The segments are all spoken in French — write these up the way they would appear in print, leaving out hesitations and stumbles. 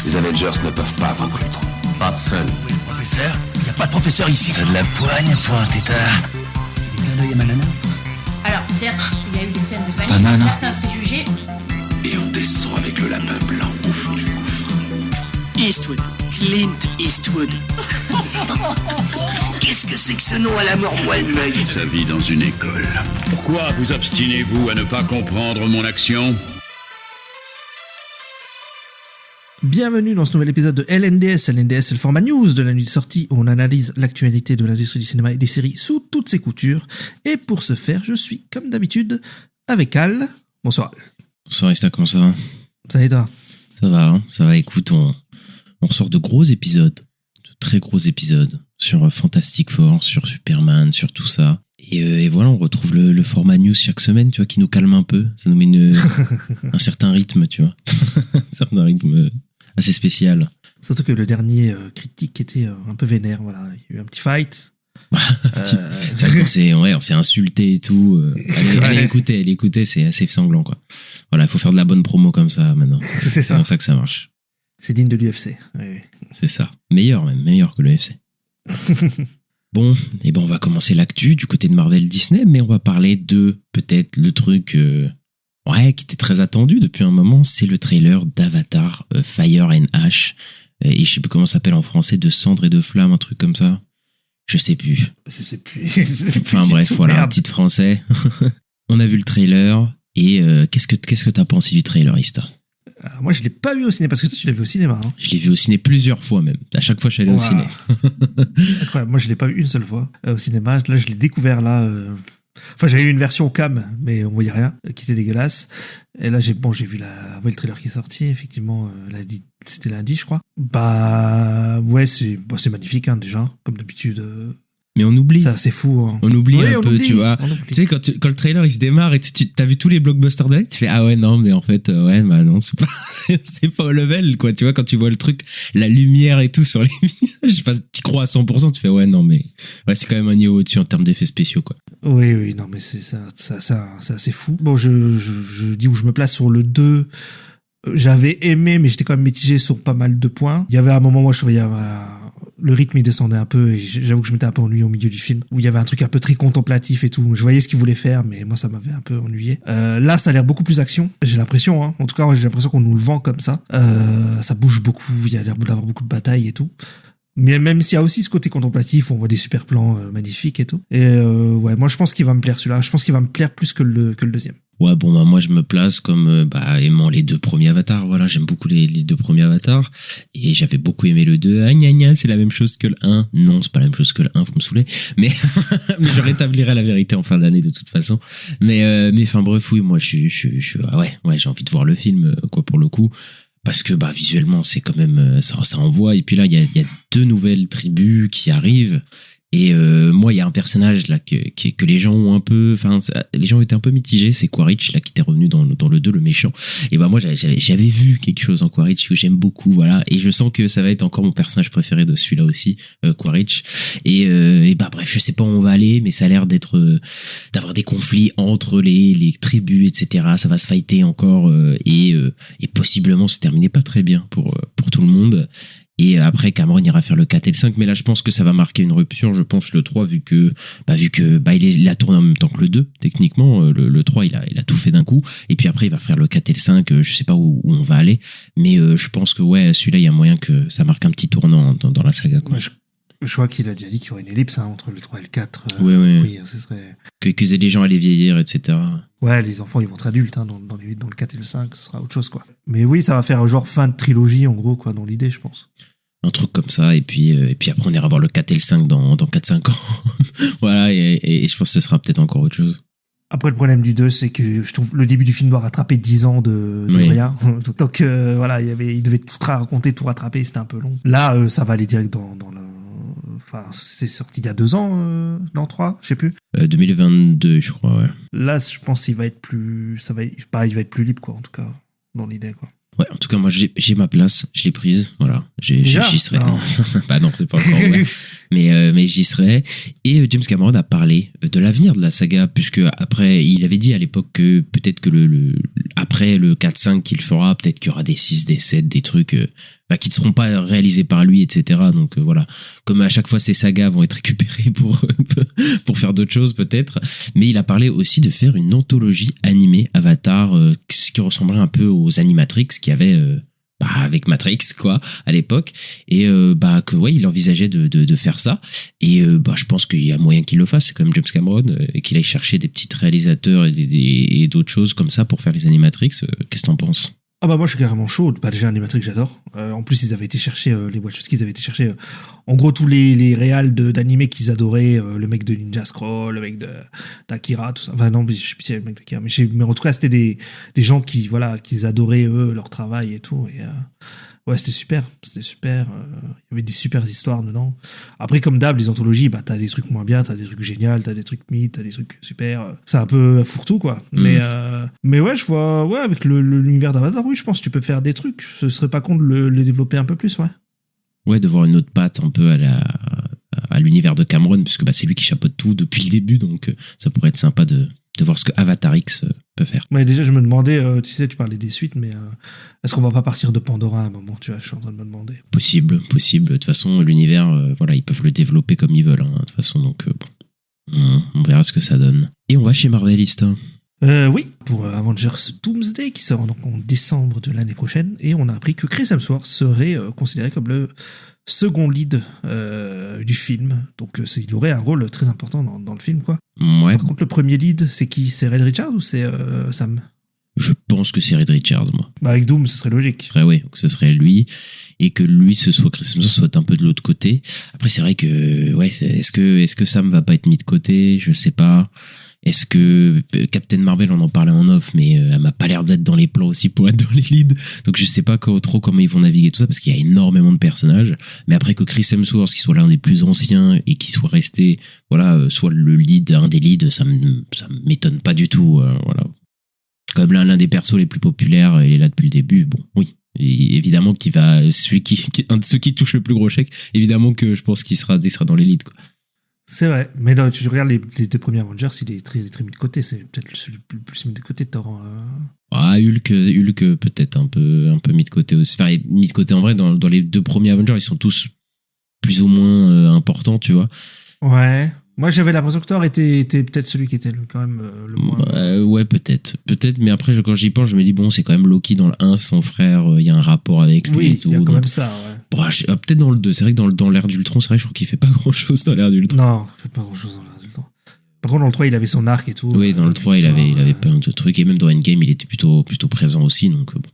Ces Avengers ne peuvent pas vaincre Ultron. Pas seul. Oui, le professeur. Il n'y a pas de professeur ici. T'as de la poigne, point, tétard. Des clins d'œil à ma nana. Alors, certes, il y a eu des scènes de Ta panique, nana. certains préjugés. Et on descend avec le lapin blanc au fond du gouffre. Eastwood. Clint Eastwood. Qu'est-ce que c'est que ce nom à la mort moelle-meuille? Sa vie dans une école. Pourquoi vous obstinez-vous à ne pas comprendre mon action ? Bienvenue dans ce nouvel épisode de LNDS. LNDS, c'est le format news de la nuit de sortie où on analyse l'actualité de l'industrie du cinéma et des séries sous toutes ses coutures. Et pour ce faire, je suis, comme d'habitude, avec Al. Bonsoir Al. Bonsoir Ista, comment ça va ? Ça va et toi ? Ça va, écoute, on ressort de gros épisodes, de très gros épisodes, sur Fantastic Four, sur Superman, sur tout ça. Et voilà, on retrouve le format news chaque semaine, tu vois, qui nous calme un peu. Ça nous met un certain rythme, tu vois. Un certain rythme assez spécial. Surtout que le dernier critique était un peu vénère, voilà. Il y a eu un petit fight. C'est vrai on s'est insulté et tout. Allez écouter, c'est assez sanglant, quoi. Voilà, il faut faire de la bonne promo comme ça maintenant. C'est ça. C'est comme ça que ça marche. C'est digne de l'UFC. Oui. C'est ça. Meilleur que le FC. Bon, et ben on va commencer l'actu du côté de Marvel Disney, mais on va parler de peut-être le truc qui était très attendu depuis un moment, c'est le trailer d'Avatar Fire and Ash, et je sais plus comment ça s'appelle en français, de cendres et de flammes, un truc comme ça. Je sais plus. Enfin bref, voilà, un titre français. On a vu le trailer, et qu'est-ce que t'as pensé du trailer, Ista ? Alors, moi, je l'ai pas vu au ciné parce que toi, tu l'as vu au cinéma. Hein. Je l'ai vu au ciné plusieurs fois même. À chaque fois, je suis allé au ciné. Incroyable. Moi, je l'ai pas vu une seule fois au cinéma. Là, je l'ai découvert là. Enfin, j'avais eu une version cam, mais on voyait rien, qui était dégueulasse. Et là, j'ai vu le trailer qui est sorti. Effectivement, c'était lundi, je crois. Bah ouais, c'est magnifique hein, déjà, comme d'habitude. Mais on oublie. C'est assez fou. Hein. On oublie un peu, tu vois. Tu sais, quand le trailer il se démarre et t'as vu tous les blockbusters de l'année, tu fais ah ouais, non, mais en fait, non, c'est pas au level, quoi. Tu vois, quand tu vois le truc, la lumière et tout sur les visages, tu crois à 100%, tu fais ouais, non, mais ouais, c'est quand même un niveau au-dessus en termes d'effets spéciaux, quoi. Oui, non, mais c'est assez fou. Bon, je dis où je me place sur le 2. J'avais aimé, mais j'étais quand même mitigé sur pas mal de points. Il y avait un moment, moi, je trouvais le rythme il descendait un peu et j'avoue que je m'étais un peu ennuyé au milieu du film où il y avait un truc un peu très contemplatif et tout. Je voyais ce qu'il voulait faire, mais moi ça m'avait un peu ennuyé. Là, ça a l'air beaucoup plus action. J'ai l'impression, hein. En tout cas, j'ai l'impression qu'on nous le vend comme ça. Ça bouge beaucoup. Il y a l'air d'avoir beaucoup de batailles et tout. Mais même s'il y a aussi ce côté contemplatif, on voit des super plans magnifiques et tout. Et ouais, moi je pense qu'il va me plaire celui-là. Je pense qu'il va me plaire plus que le deuxième. Ouais, bon, bah, moi, je me place comme, aimant les deux premiers Avatars. Voilà, j'aime beaucoup les deux premiers Avatars. Et j'avais beaucoup aimé le 2. Ah, gna gna, c'est la même chose que le 1. Non, c'est pas la même chose que le 1, vous me saoulez. Mais je rétablirai la vérité en fin d'année, de toute façon. Mais enfin, bref, oui, moi, j'ai envie de voir le film, quoi, pour le coup. Parce que, visuellement, c'est quand même, ça envoie. Et puis là, il y a 2 nouvelles tribus qui arrivent. Et moi, il y a un personnage là que les gens ont un peu, les gens étaient un peu mitigés, c'est Quaritch là qui était revenu dans le 2, le méchant. Et moi j'avais vu quelque chose en Quaritch que j'aime beaucoup, voilà. Et je sens que ça va être encore mon personnage préféré de celui-là aussi, Quaritch. Et bref, je sais pas où on va aller, mais ça a l'air d'avoir des conflits entre les tribus, etc. Ça va se fighter encore et possiblement se terminer pas très bien pour tout le monde. Et après, Cameron ira faire le 4 et le 5. Mais là, je pense que ça va marquer une rupture. Je pense le 3, vu que il a tourné en même temps que le 2. Techniquement, le 3, il a tout fait d'un coup. Et puis après, il va faire le 4 et le 5. Je sais pas où on va aller. Mais je pense que, ouais, celui-là, il y a moyen que ça marque un petit tournant dans la saga, quoi. Ouais, je crois qu'il a déjà dit qu'il y aurait une ellipse entre le 3 et le 4. Oui, ce serait... Que les gens allaient vieillir, etc. Ouais, les enfants, ils vont être adultes dans le 4 et le 5. Ce sera autre chose, quoi. Mais oui, ça va faire genre fin de trilogie, en gros, quoi, dans l'idée, je pense. Un truc comme ça, et puis après on ira voir le 4 et le 5 dans 4-5 ans. Voilà, et je pense que ce sera peut-être encore autre chose. Après, le problème du 2, c'est que je trouve le début du film doit rattraper 10 ans de rien. Donc voilà, il devait tout raconter, tout rattraper, c'était un peu long. Là, ça va aller direct dans le... Enfin, c'est sorti il y a 2 ans, non 3, je sais plus. 2022, je crois, ouais. Là, je pense qu'il va être plus... il va être plus libre, quoi, en tout cas, dans l'idée, quoi. Ouais, en tout cas, moi, j'ai ma place, je l'ai prise, voilà. J'y serai. Non. Non, c'est pas encore vrai. Mais j'y serai. Et James Cameron a parlé de l'avenir de la saga, puisque après, il avait dit à l'époque que peut-être que après le 4-5 qu'il fera, peut-être qu'il y aura des 6, des 7, des trucs qui ne seront pas réalisés par lui, etc. Donc voilà, comme à chaque fois ces sagas vont être récupérées pour faire d'autres choses peut-être. Mais il a parlé aussi de faire une anthologie animée Avatar, ce qui ressemblerait un peu aux Animatrix qu'il y avait avec Matrix quoi à l'époque, et que ouais, il envisageait de faire ça, et je pense qu'il y a moyen qu'il le fasse. C'est comme James Cameron, et qu'il aille chercher des petits réalisateurs et d'autres choses comme ça pour faire les Animatrix. Qu'est-ce que t'en penses? Ah bah moi je suis carrément chaud. Déjà Animatrix j'adore. En plus ils avaient été chercher les Wachowski, ils avaient été chercher en gros tous les réals d'animés qu'ils adoraient, le mec de Ninja Scroll, le mec d'Akira, tout ça. Enfin non, je sais plus si c'est le mec d'Akira, mais en tout cas c'était des gens qui adoraient eux leur travail et tout, et ouais, c'était super. Il y avait des super histoires dedans. Après, comme d'hab, les anthologies, t'as des trucs moins bien, t'as des trucs géniaux, t'as des trucs mythes, t'as des trucs super. C'est un peu fourre-tout, quoi. Mais ouais, je vois, ouais, avec l'univers d'Avatar, oui, je pense que tu peux faire des trucs. Ce serait pas con de le développer un peu plus, ouais. Ouais, de voir une autre patte un peu à l'univers de Cameron, parce que c'est lui qui chapeaute tout depuis le début, donc ça pourrait être sympa de voir ce que Avatar X peut faire. Ouais, déjà, je me demandais, tu sais, tu parlais des suites, mais est-ce qu'on va pas partir de Pandora à un moment, tu vois, je suis en train de me demander. Possible. De toute façon, l'univers, ils peuvent le développer comme ils veulent, hein, de toute façon, donc on verra ce que ça donne. Et on va chez Marvelista. Oui, pour Avengers Doomsday, qui sort donc en décembre de l'année prochaine, et on a appris que Chris Hemsworth serait considéré comme le second lead du film, donc il aurait un rôle très important dans le film, quoi. Ouais. Par contre, le premier lead, c'est qui? C'est Reed Richards ou c'est Sam? Je pense que c'est Reed Richards, moi. Avec Doom, ce serait logique. Après, oui, que ce serait lui, et que lui, Chris Hemsworth soit un peu de l'autre côté. Après, c'est vrai que, ouais, est-ce que Sam va pas être mis de côté? Je sais pas. Est-ce que Captain Marvel, on en parlait en off, mais elle m'a pas l'air d'être dans les plans aussi pour être dans les leads. Donc je sais pas trop comment ils vont naviguer tout ça, parce qu'il y a énormément de personnages. Mais après que Chris Hemsworth, qui soit l'un des plus anciens et qui soit resté, soit le lead, un des leads, ça m'étonne pas du tout. Voilà. Comme l'un des persos les plus populaires, il est là depuis le début. Bon, oui. Et évidemment un de ceux qui touche le plus gros chèque, évidemment que je pense qu'il sera dans les leads, quoi. C'est vrai, mais là, tu regardes les deux premiers Avengers, il est très, très mis de côté. C'est peut-être celui le plus mis de côté de Thor. Hulk peut-être un peu mis de côté aussi. Enfin, mis de côté en vrai, dans les deux premiers Avengers, ils sont tous plus ou moins importants, tu vois. Ouais. Moi, j'avais l'impression que Thor était peut-être celui qui était quand même le moins... ouais, peut-être, mais après, quand j'y pense, je me dis, bon, c'est quand même Loki dans le 1, son frère, il y a un rapport avec lui et tout. Oui, il y a quand même ça, ouais. Bon, peut-être dans le 2, c'est vrai que dans l'ère d'Ultron, c'est vrai que je trouve qu'il fait pas grand-chose dans l'ère d'Ultron. Non, il fait pas grand-chose dans l'ère d'Ultron. Par contre, dans le 3, il avait son arc et tout. Oui, dans le 3, il avait plein de trucs, et même dans Endgame, il était plutôt présent aussi, donc bon,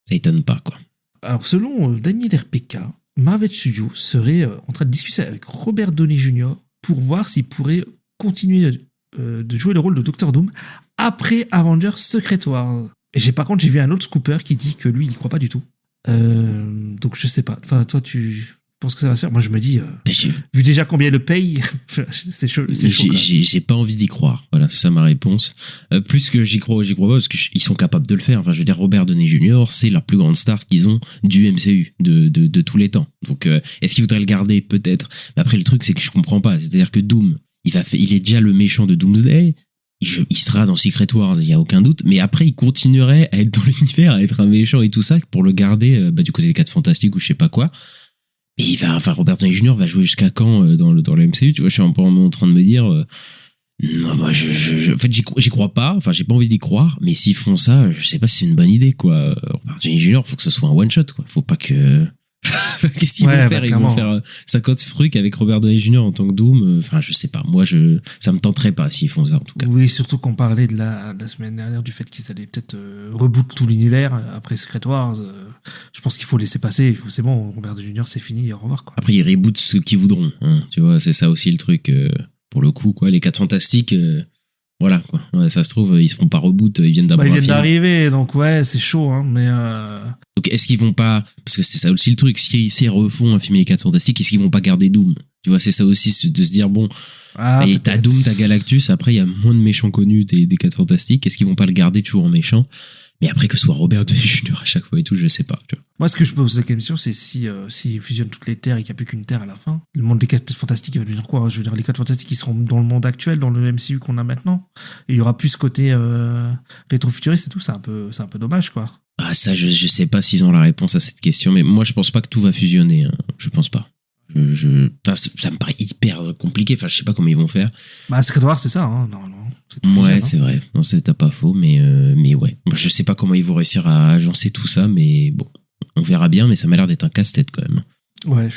ça étonne pas, quoi. Alors, selon Daniel RPK, Marvel Studios serait en train de discuter avec Robert Downey Jr. pour voir s'il pourrait continuer de jouer le rôle de Dr. Doom après Avengers Secret Wars. Et par contre, j'ai vu un autre scooper qui dit que lui, il y croit pas du tout. Donc je sais pas. Enfin, toi, tu penses que ça va se faire? Moi, je me dis, vu déjà combien il le paye, c'est chaud. J'ai pas envie d'y croire. Voilà, c'est ça ma réponse. Plus que j'y crois pas, parce qu'ils sont capables de le faire. Enfin, je veux dire, Robert Downey Jr., c'est la plus grande star qu'ils ont du MCU de tous les temps. Donc, est-ce qu'ils voudraient le garder? Peut-être. Mais après, le truc, c'est que je comprends pas. C'est-à-dire que Doom, il est déjà le méchant de Doomsday. Il sera dans Secret Wars, il y a aucun doute. Mais après, il continuerait à être dans l'univers, à être un méchant et tout ça, pour le garder du côté des 4 Fantastiques ou je sais pas quoi. Et Robert Downey Jr. va jouer jusqu'à quand dans le MCU, tu vois? Je suis un peu en train de me dire, non, moi, en fait, j'y crois pas. Enfin, j'ai pas envie d'y croire. Mais s'ils font ça, je sais pas si c'est une bonne idée, quoi. Robert Downey Jr., faut que ce soit un one shot, quoi. Faut pas que... Qu'est-ce qu'ils vont faire? Ils vont faire 50 trucs avec Robert Downey Jr. en tant que Doom. Enfin, je sais pas. Moi, ça me tenterait pas s'ils font ça, en tout cas. Oui, surtout qu'on parlait de la semaine dernière du fait qu'ils allaient peut-être reboot tout l'univers après Secret Wars. Je pense qu'il faut laisser passer. C'est bon, Robert Downey Jr., c'est fini, au revoir, quoi. Après, ils rebootent ce qu'ils voudront, hein. Tu vois, c'est ça aussi le truc, pour le coup, quoi. Les 4 Fantastiques, voilà, quoi. Ouais, ça se trouve, ils se font pas reboot, ils viennent d'abord. Ils viennent d'arriver, donc ouais, c'est chaud, hein, mais Donc, est-ce qu'ils vont pas, parce que c'est ça aussi le truc, si ils refont un film Les 4 Fantastiques, est-ce qu'ils vont pas garder Doom? Tu vois, c'est ça aussi, de se dire, bon, et t'as Doom, t'as Galactus, après, il y a moins de méchants connus des 4 Fantastiques, est-ce qu'ils vont pas le garder toujours en méchant? Mais après, que ce soit Robert Downey Jr. à chaque fois et tout, je sais pas, tu vois. Moi, ce que je pose la question, c'est si ils fusionnent toutes les terres et qu'il n'y a plus qu'une terre à la fin, le monde des 4 fantastiques, il va devenir quoi, hein? Je veux dire, les 4 fantastiques, ils seront dans le monde actuel, dans le MCU qu'on a maintenant. Et il y aura plus ce côté rétro-futuriste et tout. C'est un peu dommage, quoi. Ah, ça, je sais pas s'ils ont la réponse à cette question, mais moi, je pense pas que tout va fusionner. Hein. Je pense pas. Enfin, ça me paraît hyper compliqué. Enfin, je sais pas comment ils vont faire. Bah, Secret War, c'est ça, hein. Non. Ouais, c'est vrai. Non, t'as pas faux, mais ouais. Je sais pas comment ils vont réussir à agencer tout ça, mais bon, on verra bien, mais ça m'a l'air d'être un casse-tête quand même. Ouais, je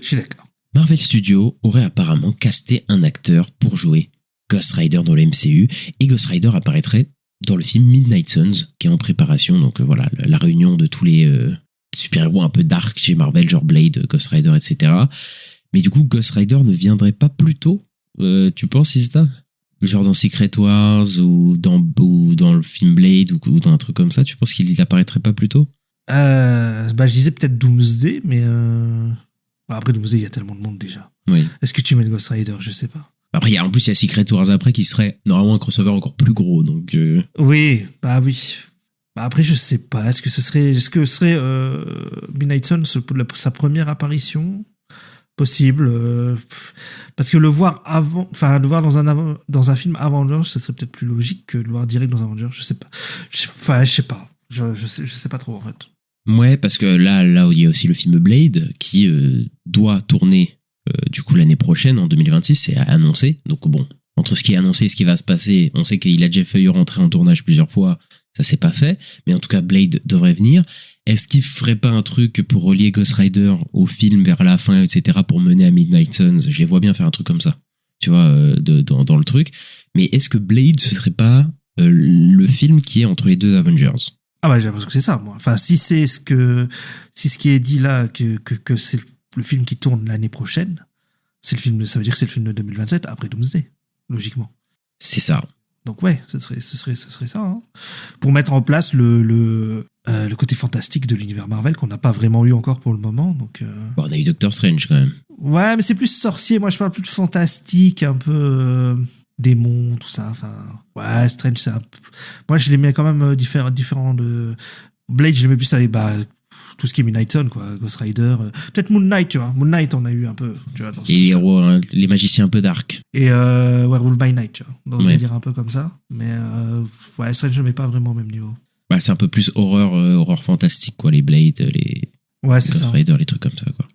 suis d'accord. Marvel Studios aurait apparemment casté un acteur pour jouer Ghost Rider dans le MCU, et Ghost Rider apparaîtrait dans le film Midnight Suns, qui est en préparation. Donc voilà, la réunion de tous les super-héros un peu dark chez Marvel, genre Blade, Ghost Rider, etc. Mais du coup, Ghost Rider ne viendrait pas plus tôt, tu penses, Sista? Genre dans Secret Wars ou dans le film Blade ou dans un truc comme ça, tu penses qu'il apparaîtrait pas plus tôt? Je disais peut-être Doomsday, mais après Doomsday, il y a tellement de monde déjà. Oui. Est-ce que tu mets le Ghost Rider? Je sais pas. Après, en plus, il y a Secret Wars après qui serait normalement un crossover encore plus gros, donc... Oui. Après, je sais pas. Est-ce que ce serait Midnight Sun sa première apparition? Possible. Parce que le voir dans un film Avengers, ce serait peut-être plus logique que le voir direct dans Avengers. Je sais pas. Je sais pas. Je sais pas trop, en fait. Ouais, parce que là où il y a aussi le film Blade qui doit tourner du coup l'année prochaine, en 2026, c'est annoncé. Donc bon, entre ce qui est annoncé et ce qui va se passer, on sait qu'il a déjà failli rentrer en tournage plusieurs fois. Ça s'est pas fait, mais en tout cas Blade devrait venir. Est-ce qu'il ferait pas un truc pour relier Ghost Rider au film vers la fin, etc., pour mener à Midnight Suns? Je les vois bien faire un truc comme ça, tu vois, dans le truc. Mais est-ce que Blade, ce serait pas le film qui est entre les deux Avengers? Ah bah j'ai l'impression que c'est ça, moi. Enfin, si ce qui est dit là, que c'est le film qui tourne l'année prochaine, ça veut dire que c'est le film de 2027 après Doomsday, logiquement. C'est ça. Donc ouais, ce serait ça, hein. Pour mettre en place le côté fantastique de l'univers Marvel qu'on n'a pas vraiment eu encore pour le moment. Donc bon, on a eu Doctor Strange quand même. Ouais, mais c'est plus sorcier. Moi, je parle plus de fantastique, un peu démon, tout ça. Enfin, ouais, Strange, c'est moi, je les mets quand même différents de Blade. Je les mets plus avec tout ce qui est Midnight Sun, quoi, Ghost Rider, peut-être Moon Knight, tu vois. Moon Knight, on a eu un peu, tu vois. Et les héros, hein, les magiciens un peu dark. Et Werewolf by Night, tu vois, dans ce délire un peu comme ça. Mais ouais, Strange, je mets pas vraiment au même niveau. Ouais, c'est un peu plus horreur fantastique, quoi, les Blade, les Ghost Rider, les trucs comme ça, quoi.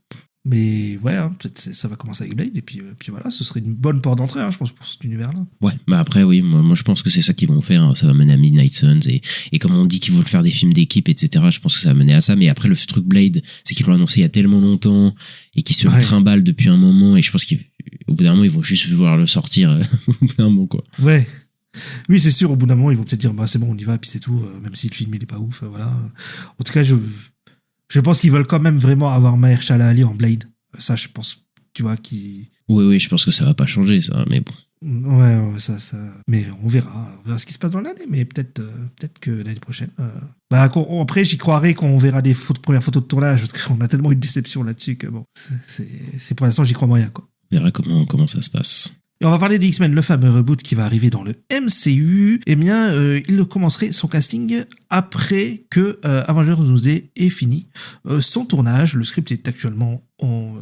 Mais ouais, hein, peut-être ça va commencer avec Blade, et puis voilà, ce serait une bonne porte d'entrée, hein, je pense, pour cet univers-là. Ouais, bah après, oui, moi je pense que c'est ça qu'ils vont faire, hein. Ça va mener à Midnight Suns, et comme on dit qu'ils veulent faire des films d'équipe, etc., je pense que ça va mener à ça. Mais après, le truc Blade, c'est qu'ils l'ont annoncé il y a tellement longtemps, et qu'ils se le trimballent depuis un moment, et je pense qu'au bout d'un moment, ils vont juste vouloir le sortir au bout d'un moment, quoi. Ouais. Oui, c'est sûr, au bout d'un moment, ils vont peut-être dire, c'est bon, on y va, et puis c'est tout, même si le film, il est pas ouf, voilà. En tout cas, je pense qu'ils veulent quand même vraiment avoir Mahershala Ali en Blade. Ça, je pense, tu vois, Oui, je pense que ça va pas changer, ça, mais bon. Ouais, ça. Mais on verra ce qui se passe dans l'année, mais peut-être que l'année prochaine. Après, j'y croirais qu'on verra des premières photos de tournage, parce qu'on a tellement eu de déception là-dessus que bon, c'est pour l'instant, j'y crois moyen, quoi. On verra comment ça se passe. Et on va parler des X-Men, le fameux reboot qui va arriver dans le MCU. Eh bien, il commencerait son casting après que Avengers Doomsday ait fini son tournage. Le script est actuellement en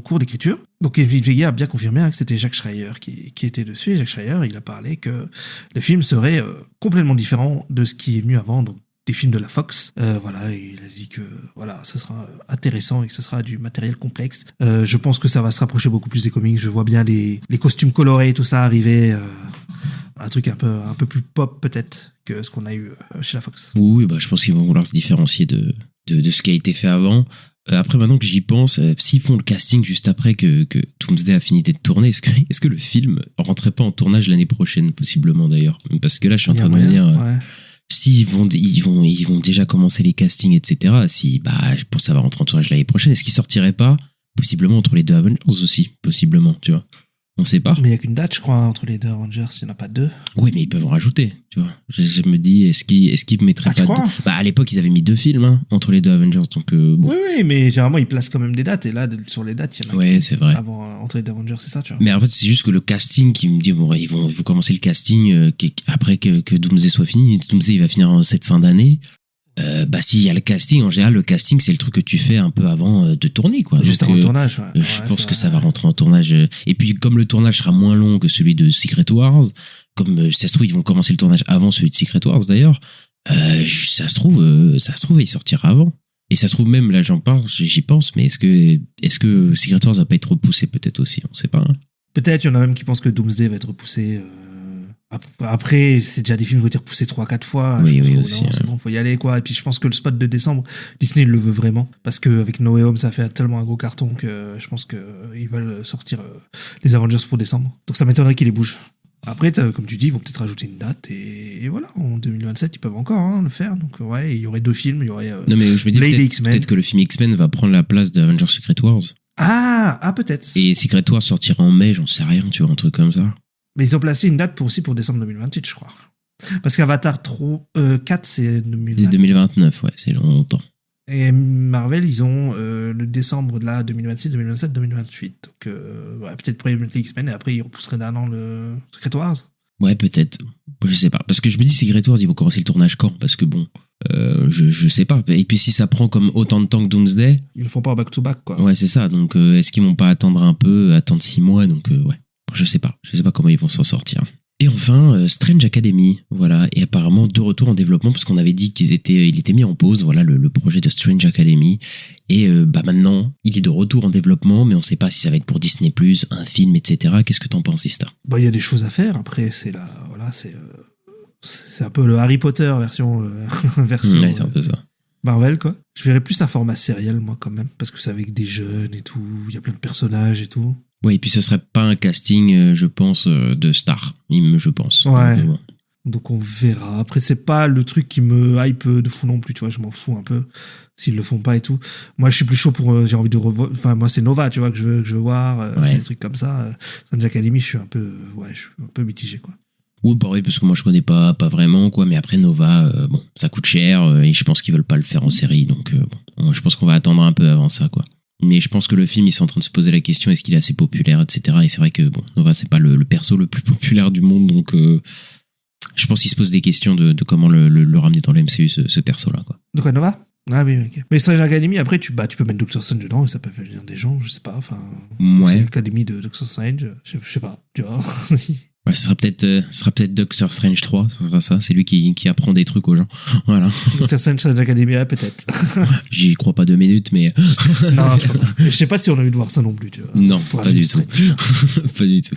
cours d'écriture. Donc, Kevin Feige a bien confirmé que c'était Jack Schreier qui était dessus. Et Jack Schreier, il a parlé que le film serait complètement différent de ce qui est venu avant, donc des films de la Fox. Voilà, et il a dit que voilà, ce sera intéressant et que ce sera du matériel complexe. Je pense que ça va se rapprocher beaucoup plus des comics. Je vois bien les costumes colorés et tout ça arriver. Un truc un peu plus pop peut-être que ce qu'on a eu chez la Fox. Oui, je pense qu'ils vont vouloir se différencier de ce qui a été fait avant. Après, maintenant que j'y pense, s'ils font le casting juste après que Doomsday a fini d'être tourné, est-ce que le film rentrerait pas en tournage l'année prochaine, possiblement d'ailleurs? Parce que là, je suis en train de me dire... Ouais. S'ils vont déjà commencer les castings, etc., pour ça va rentrer en tournage l'année prochaine, est-ce qu'ils sortiraient pas, possiblement, entre les deux Avengers aussi, possiblement, tu vois? On sait pas. Mais il n'y a qu'une date, je crois, entre les deux Avengers, il n'y en a pas deux. Oui, mais ils peuvent en rajouter, tu vois. Je me dis, est-ce qu'ils mettraient pas deux... à l'époque, ils avaient mis 2 films, entre les deux Avengers, donc bon. Oui, mais généralement, ils placent quand même des dates, et là, sur les dates, il y en a. Ouais, c'est vrai. Entre les deux Avengers, c'est ça, tu vois. Mais en fait, c'est juste que le casting qui me dit, bon, ils vont commencer le casting après que Doomsday soit fini. Doomsday, il va finir en cette fin d'année. S'il y a le casting, en général, le casting, c'est le truc que tu fais un peu avant de tourner, quoi. Juste Donc, avant le tournage. Ouais. je pense que ça va rentrer en tournage. Et puis, comme le tournage sera moins long que celui de Secret Wars, comme ça se trouve, ils vont commencer le tournage avant celui de Secret Wars, d'ailleurs, ça se trouve, il sortira avant. Et ça se trouve même, là, j'en parle, j'y pense, mais est-ce que Secret Wars va pas être repoussé peut-être aussi? On sait pas. Hein. Peut-être, il y en a même qui pensent que Doomsday va être repoussé. Après, c'est déjà des films qui ont été repoussés 3-4 fois. Oui, Je pense, aussi. non, c'est bon, faut y aller, quoi. Et puis, je pense que le spot de décembre, Disney le veut vraiment. Parce qu'avec No Way Home, ça fait tellement un gros carton que je pense qu'ils veulent sortir les Avengers pour décembre. Donc, ça m'étonnerait qu'ils les bougent. Après, comme tu dis, ils vont peut-être rajouter une date. Et voilà, en 2027, ils peuvent encore le faire. Donc, ouais, il y aurait 2 films. Il y aurait Non, mais je me dis peut-être que le film X-Men va prendre la place d'Avengers Secret Wars. Ah, peut-être. Et Secret Wars sortira en mai, j'en sais rien, tu vois, un truc comme ça. Mais ils ont placé une date aussi pour décembre 2028, je crois. Parce qu'Avatar 4, c'est 2029. C'est 2029, ouais, c'est longtemps. Et Marvel, ils ont le décembre de là, 2026, 2027, 2028. Donc, peut-être pour les X-Men et après, ils repousseraient d'un an le Secret Wars. Ouais, peut-être. Je sais pas. Parce que je me dis, Secret Wars, ils vont commencer le tournage quand? Parce que bon, je sais pas. Et puis si ça prend comme autant de temps que Doomsday. Ils le font pas en back-to-back, quoi. Ouais, c'est ça. Donc, est-ce qu'ils vont pas attendre un peu, attendre 6 mois? Donc, ouais. Je sais pas comment ils vont s'en sortir. Et enfin, Strange Academy, voilà, et apparemment de retour en développement, parce qu'on avait dit il était mis en pause, voilà, le projet de Strange Academy, et maintenant, il est de retour en développement, mais on sait pas si ça va être pour Disney+, un film, etc. Qu'est-ce que t'en penses, Ista? Il y a des choses à faire, après, c'est un peu le Harry Potter version Ouais, c'est un peu ça. Marvel, quoi. Je verrais plus un format sériel, moi, quand même, parce que c'est avec des jeunes et tout, il y a plein de personnages et tout. Ouais, et puis ce serait pas un casting, je pense, de star, je pense. Ouais. Bon. Donc on verra. Après, c'est pas le truc qui me hype de fou non plus, tu vois, je m'en fous un peu s'ils le font pas et tout. Moi, je suis plus chaud pour j'ai envie de revoir, enfin moi c'est Nova, tu vois, que je veux voir, c'est des trucs comme ça. Strange Academy, je suis un peu mitigé, quoi. Oui, pareil, parce que moi je connais pas vraiment, quoi, mais après Nova, bon, ça coûte cher, et je pense qu'ils veulent pas le faire en série, donc bon, je pense qu'on va attendre un peu avant ça, quoi. Mais je pense que le film, ils sont en train de se poser la question, est-ce qu'il est assez populaire, etc. Et c'est vrai que, bon, Nova, c'est pas le perso le plus populaire du monde, donc je pense qu'ils se posent des questions de comment le ramener dans le MCU, ce perso-là, quoi. De quoi, Nova? Ah oui, ok. Mais Strange Academy, après, tu peux mettre Doctor Strange dedans et ça peut faire venir des gens, je sais pas, enfin... Ouais. C'est l'Académie de Doctor Strange, je sais pas, tu vois. Ouais, ce sera peut-être Doctor Strange 3, ce sera ça, c'est lui qui apprend des trucs aux gens. Voilà. Doctor Strange Academy, ouais, peut-être. J'y crois pas 2 minutes, mais... Non, je sais pas si on a envie de voir ça non plus, tu vois. Non, pas du tout. Pas du tout.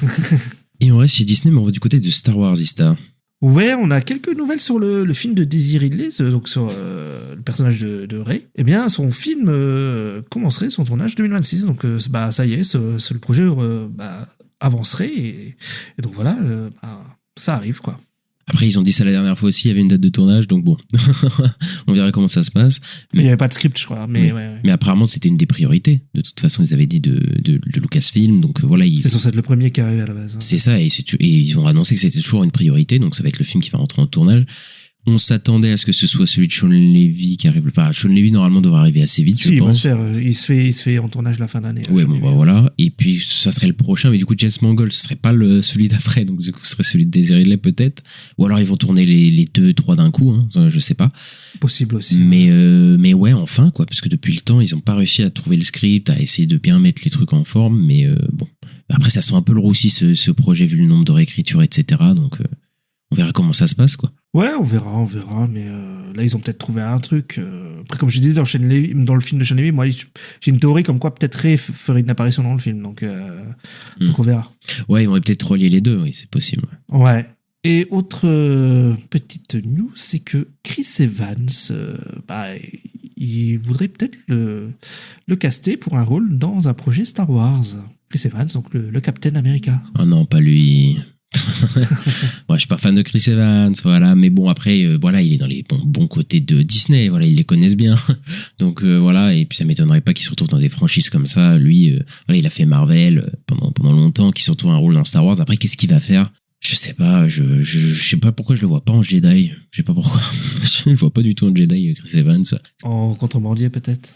Et on reste chez Disney, mais on va du côté de Star Wars, Ista. Ouais, on a quelques nouvelles sur le film de Daisy Ridley, donc sur le personnage de Rey. Eh bien, son film commencerait son tournage 2026, donc ça y est, le projet avancerait, et donc voilà, ça arrive, quoi. Après, ils ont dit ça la dernière fois aussi, il y avait une date de tournage, donc bon, on verra comment ça se passe. Mais il n'y avait pas de script, je crois. Mais apparemment, c'était une des priorités. De toute façon, ils avaient dit de Lucasfilm, donc voilà. C'est censé être le premier qui arrive à la base. Hein. C'est ça, et ils ont annoncé que c'était toujours une priorité, donc ça va être le film qui va rentrer en tournage. On s'attendait à ce que ce soit celui de Sean Levy qui arrive. Enfin, Sean Levy, normalement, devrait arriver assez vite, je pense. Il se fait en tournage la fin d'année. Ouais, bon, voilà. Et puis, ça serait le prochain, mais du coup, James Mangold, ce serait pas celui d'après, donc du coup, ce serait celui de Daisy Ridley, peut-être. Ou alors, ils vont tourner les 2-3 d'un coup, hein, je sais pas. Possible aussi. Mais ouais, enfin, quoi, parce que depuis le temps, ils ont pas réussi à trouver le script, à essayer de bien mettre les trucs en forme, mais bon. Après, ça sent un peu le roussi, ce projet, vu le nombre de réécritures, etc., donc on verra comment ça se passe, quoi. Ouais, on verra, mais là, ils ont peut-être trouvé un truc. Après, comme je disais dans le film de Sean Levy, moi, j'ai une théorie comme quoi peut-être Rey ferait une apparition dans le film, donc on verra. Ouais, ils vont peut-être relier les deux, oui, c'est possible. Ouais. Et autre petite news, c'est que Chris Evans, il voudrait peut-être le caster pour un rôle dans un projet Star Wars. Chris Evans, donc le Captain America. Oh non, pas lui. Moi, je suis pas fan de Chris Evans, voilà, mais bon, après, voilà, il est dans les bons côtés de Disney, voilà, ils les connaissent bien, donc voilà, et puis ça m'étonnerait pas qu'il se retrouve dans des franchises comme ça. Lui, voilà, il a fait Marvel pendant longtemps, qu'il se retrouve un rôle dans Star Wars. Après, qu'est-ce qu'il va faire? Je sais pas, je sais pas pourquoi je le vois pas en Jedi, je sais pas pourquoi, je le vois pas du tout en Jedi, Chris Evans. En contrebandier, peut-être?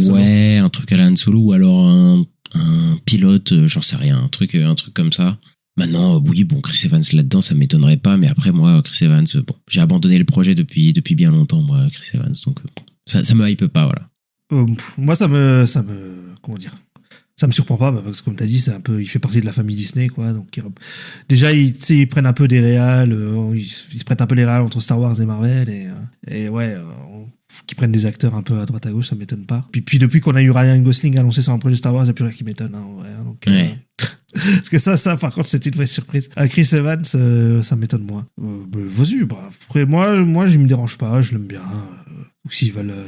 Ouais, un truc à la Han Solo, ou alors un pilote, j'en sais rien, un truc comme ça. Maintenant, oui, bon, Chris Evans là-dedans, ça m'étonnerait pas, mais après, moi, Chris Evans, bon, j'ai abandonné le projet depuis bien longtemps, moi, Chris Evans, donc ça me hype pas, voilà. Moi, comment dire, ça me surprend pas, parce que comme t'as dit, c'est un peu, il fait partie de la famille Disney, quoi. Donc, déjà, ils prennent un peu des réals, ils se prêtent un peu les réals entre Star Wars et Marvel, et ouais, qu'ils prennent des acteurs un peu à droite à gauche, ça m'étonne pas. Puis depuis qu'on a eu Ryan Gosling annoncé sur un projet Star Wars, il n'y a plus rien qui m'étonne, hein, en vrai. Donc, ouais. Parce que ça, par contre, c'était une vraie surprise. Chris Evans, ça m'étonne moins. Vas-y, après, moi, je me dérange pas, je l'aime bien. Donc,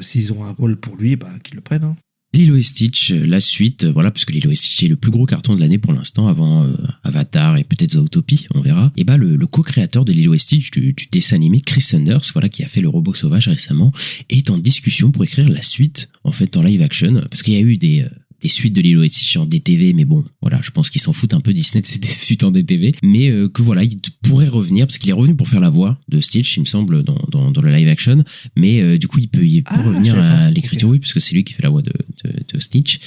s'ils ont un rôle pour lui, qu'ils le prennent, hein. Lilo et Stitch, la suite, voilà, parce que Lilo et Stitch est le plus gros carton de l'année pour l'instant, avant Avatar et peut-être Zootopie, on verra. Et le co-créateur de Lilo et Stitch du dessin animé, Chris Sanders, voilà, qui a fait Le Robot Sauvage récemment, est en discussion pour écrire la suite, en fait, en live action, parce qu'il y a eu des suites de Lilo et Stitch en DTV, mais bon, voilà, je pense qu'ils s'en foutent un peu Disney de ces suites en DTV, mais que voilà, il pourrait revenir, parce qu'il est revenu pour faire la voix de Stitch, il me semble, dans le live action, mais du coup, il peut revenir à l'écriture, okay. Oui, parce que c'est lui qui fait la voix de Stitch,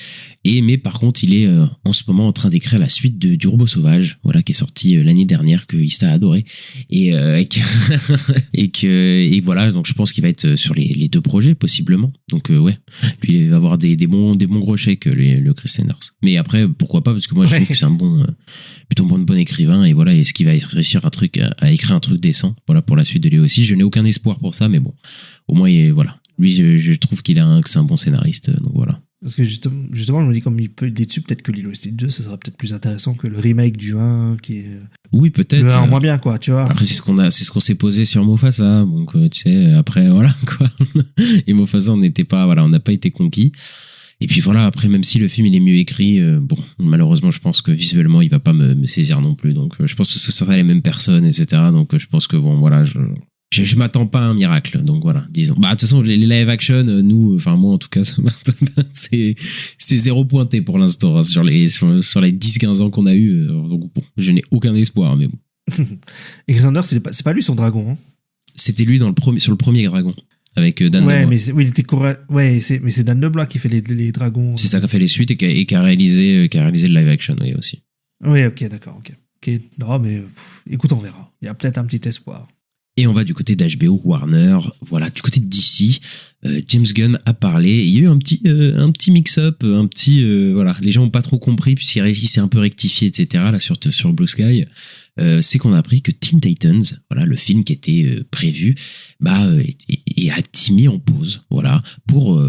mais par contre, il est en ce moment en train d'écrire la suite du Robot Sauvage, voilà, qui est sorti l'année dernière, que Issa a adoré, et voilà, donc je pense qu'il va être sur les deux projets, possiblement, donc ouais, lui, il va avoir des bons gros chèques, le Chris Sanders. Mais après, pourquoi pas, parce que moi, je trouve que c'est un plutôt bon écrivain, et voilà, est-ce qu'il va réussir à écrire un truc décent, voilà, pour la suite de lui aussi. Je n'ai aucun espoir pour ça, mais bon, au moins, voilà. Lui, je trouve que c'est un bon scénariste, donc voilà. Parce que justement, je me dis, comme il est dessus, peut-être que Lilo et Stitch 2, ça sera peut-être plus intéressant que le remake du 1, qui est... Oui, peut-être. Le 1 en moins bien, quoi, tu vois. Après, c'est ce qu'on s'est posé sur Mufasa, donc, tu sais, après, voilà, quoi. Et Mufasa, on n'a pas été conquis. Et puis voilà, après, même si le film il est mieux écrit, bon, malheureusement, je pense que visuellement, il va pas me saisir non plus. Donc, je pense que ce sera les mêmes personnes, etc. Donc, je pense que bon, voilà, je m'attends pas à un miracle. Donc voilà, disons. De toute façon, les live action, nous, enfin moi en tout cas, c'est zéro pointé pour l'instant, hein, sur les 10-15 ans qu'on a eu. Donc bon, je n'ai aucun espoir, mais bon. Et Chris Sanders, c'est pas lui son dragon, hein. C'était lui sur le premier dragon. Avec Dan ouais, DeBlois. Mais il était correct. Ouais, mais c'est Dan DeBlois qui fait les dragons. C'est ça qui a fait les suites et qui a réalisé le live action, oui, aussi. Oui, ok, d'accord, ok. Non, mais écoute, on verra. Il y a peut-être un petit espoir. Et on va du côté d'HBO, Warner, voilà, du côté de DC, James Gunn a parlé, il y a eu un petit mix-up, voilà, les gens ont pas trop compris puisqu'il s'est un peu rectifié, etc., là, sur Blue Sky, c'est qu'on a appris que Teen Titans, voilà, le film qui était prévu, a été mis en pause, voilà, pour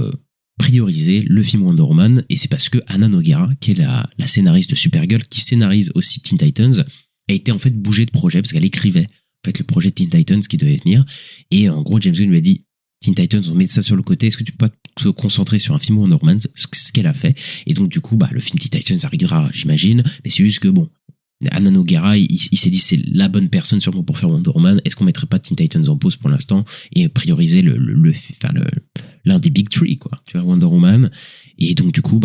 prioriser le film Wonder Woman, et c'est parce que Anna Nogueira, qui est la scénariste de Supergirl, qui scénarise aussi Teen Titans, a été en fait bougée de projet parce qu'elle écrivait en fait le projet Teen Titans qui devait venir, et en gros James Gunn lui a dit Teen Titans, on met ça sur le côté, est-ce que tu peux pas te concentrer sur un film Wonder Woman, ce qu'elle a fait, et donc du coup le film Teen Titans arrivera, j'imagine, mais c'est juste que bon, Anna Nogueira, il s'est dit c'est la bonne personne sûrement pour faire Wonder Woman, est-ce qu'on mettrait pas Teen Titans en pause pour l'instant et prioriser l'un des big three, quoi, tu vois, Wonder Woman, et donc du coup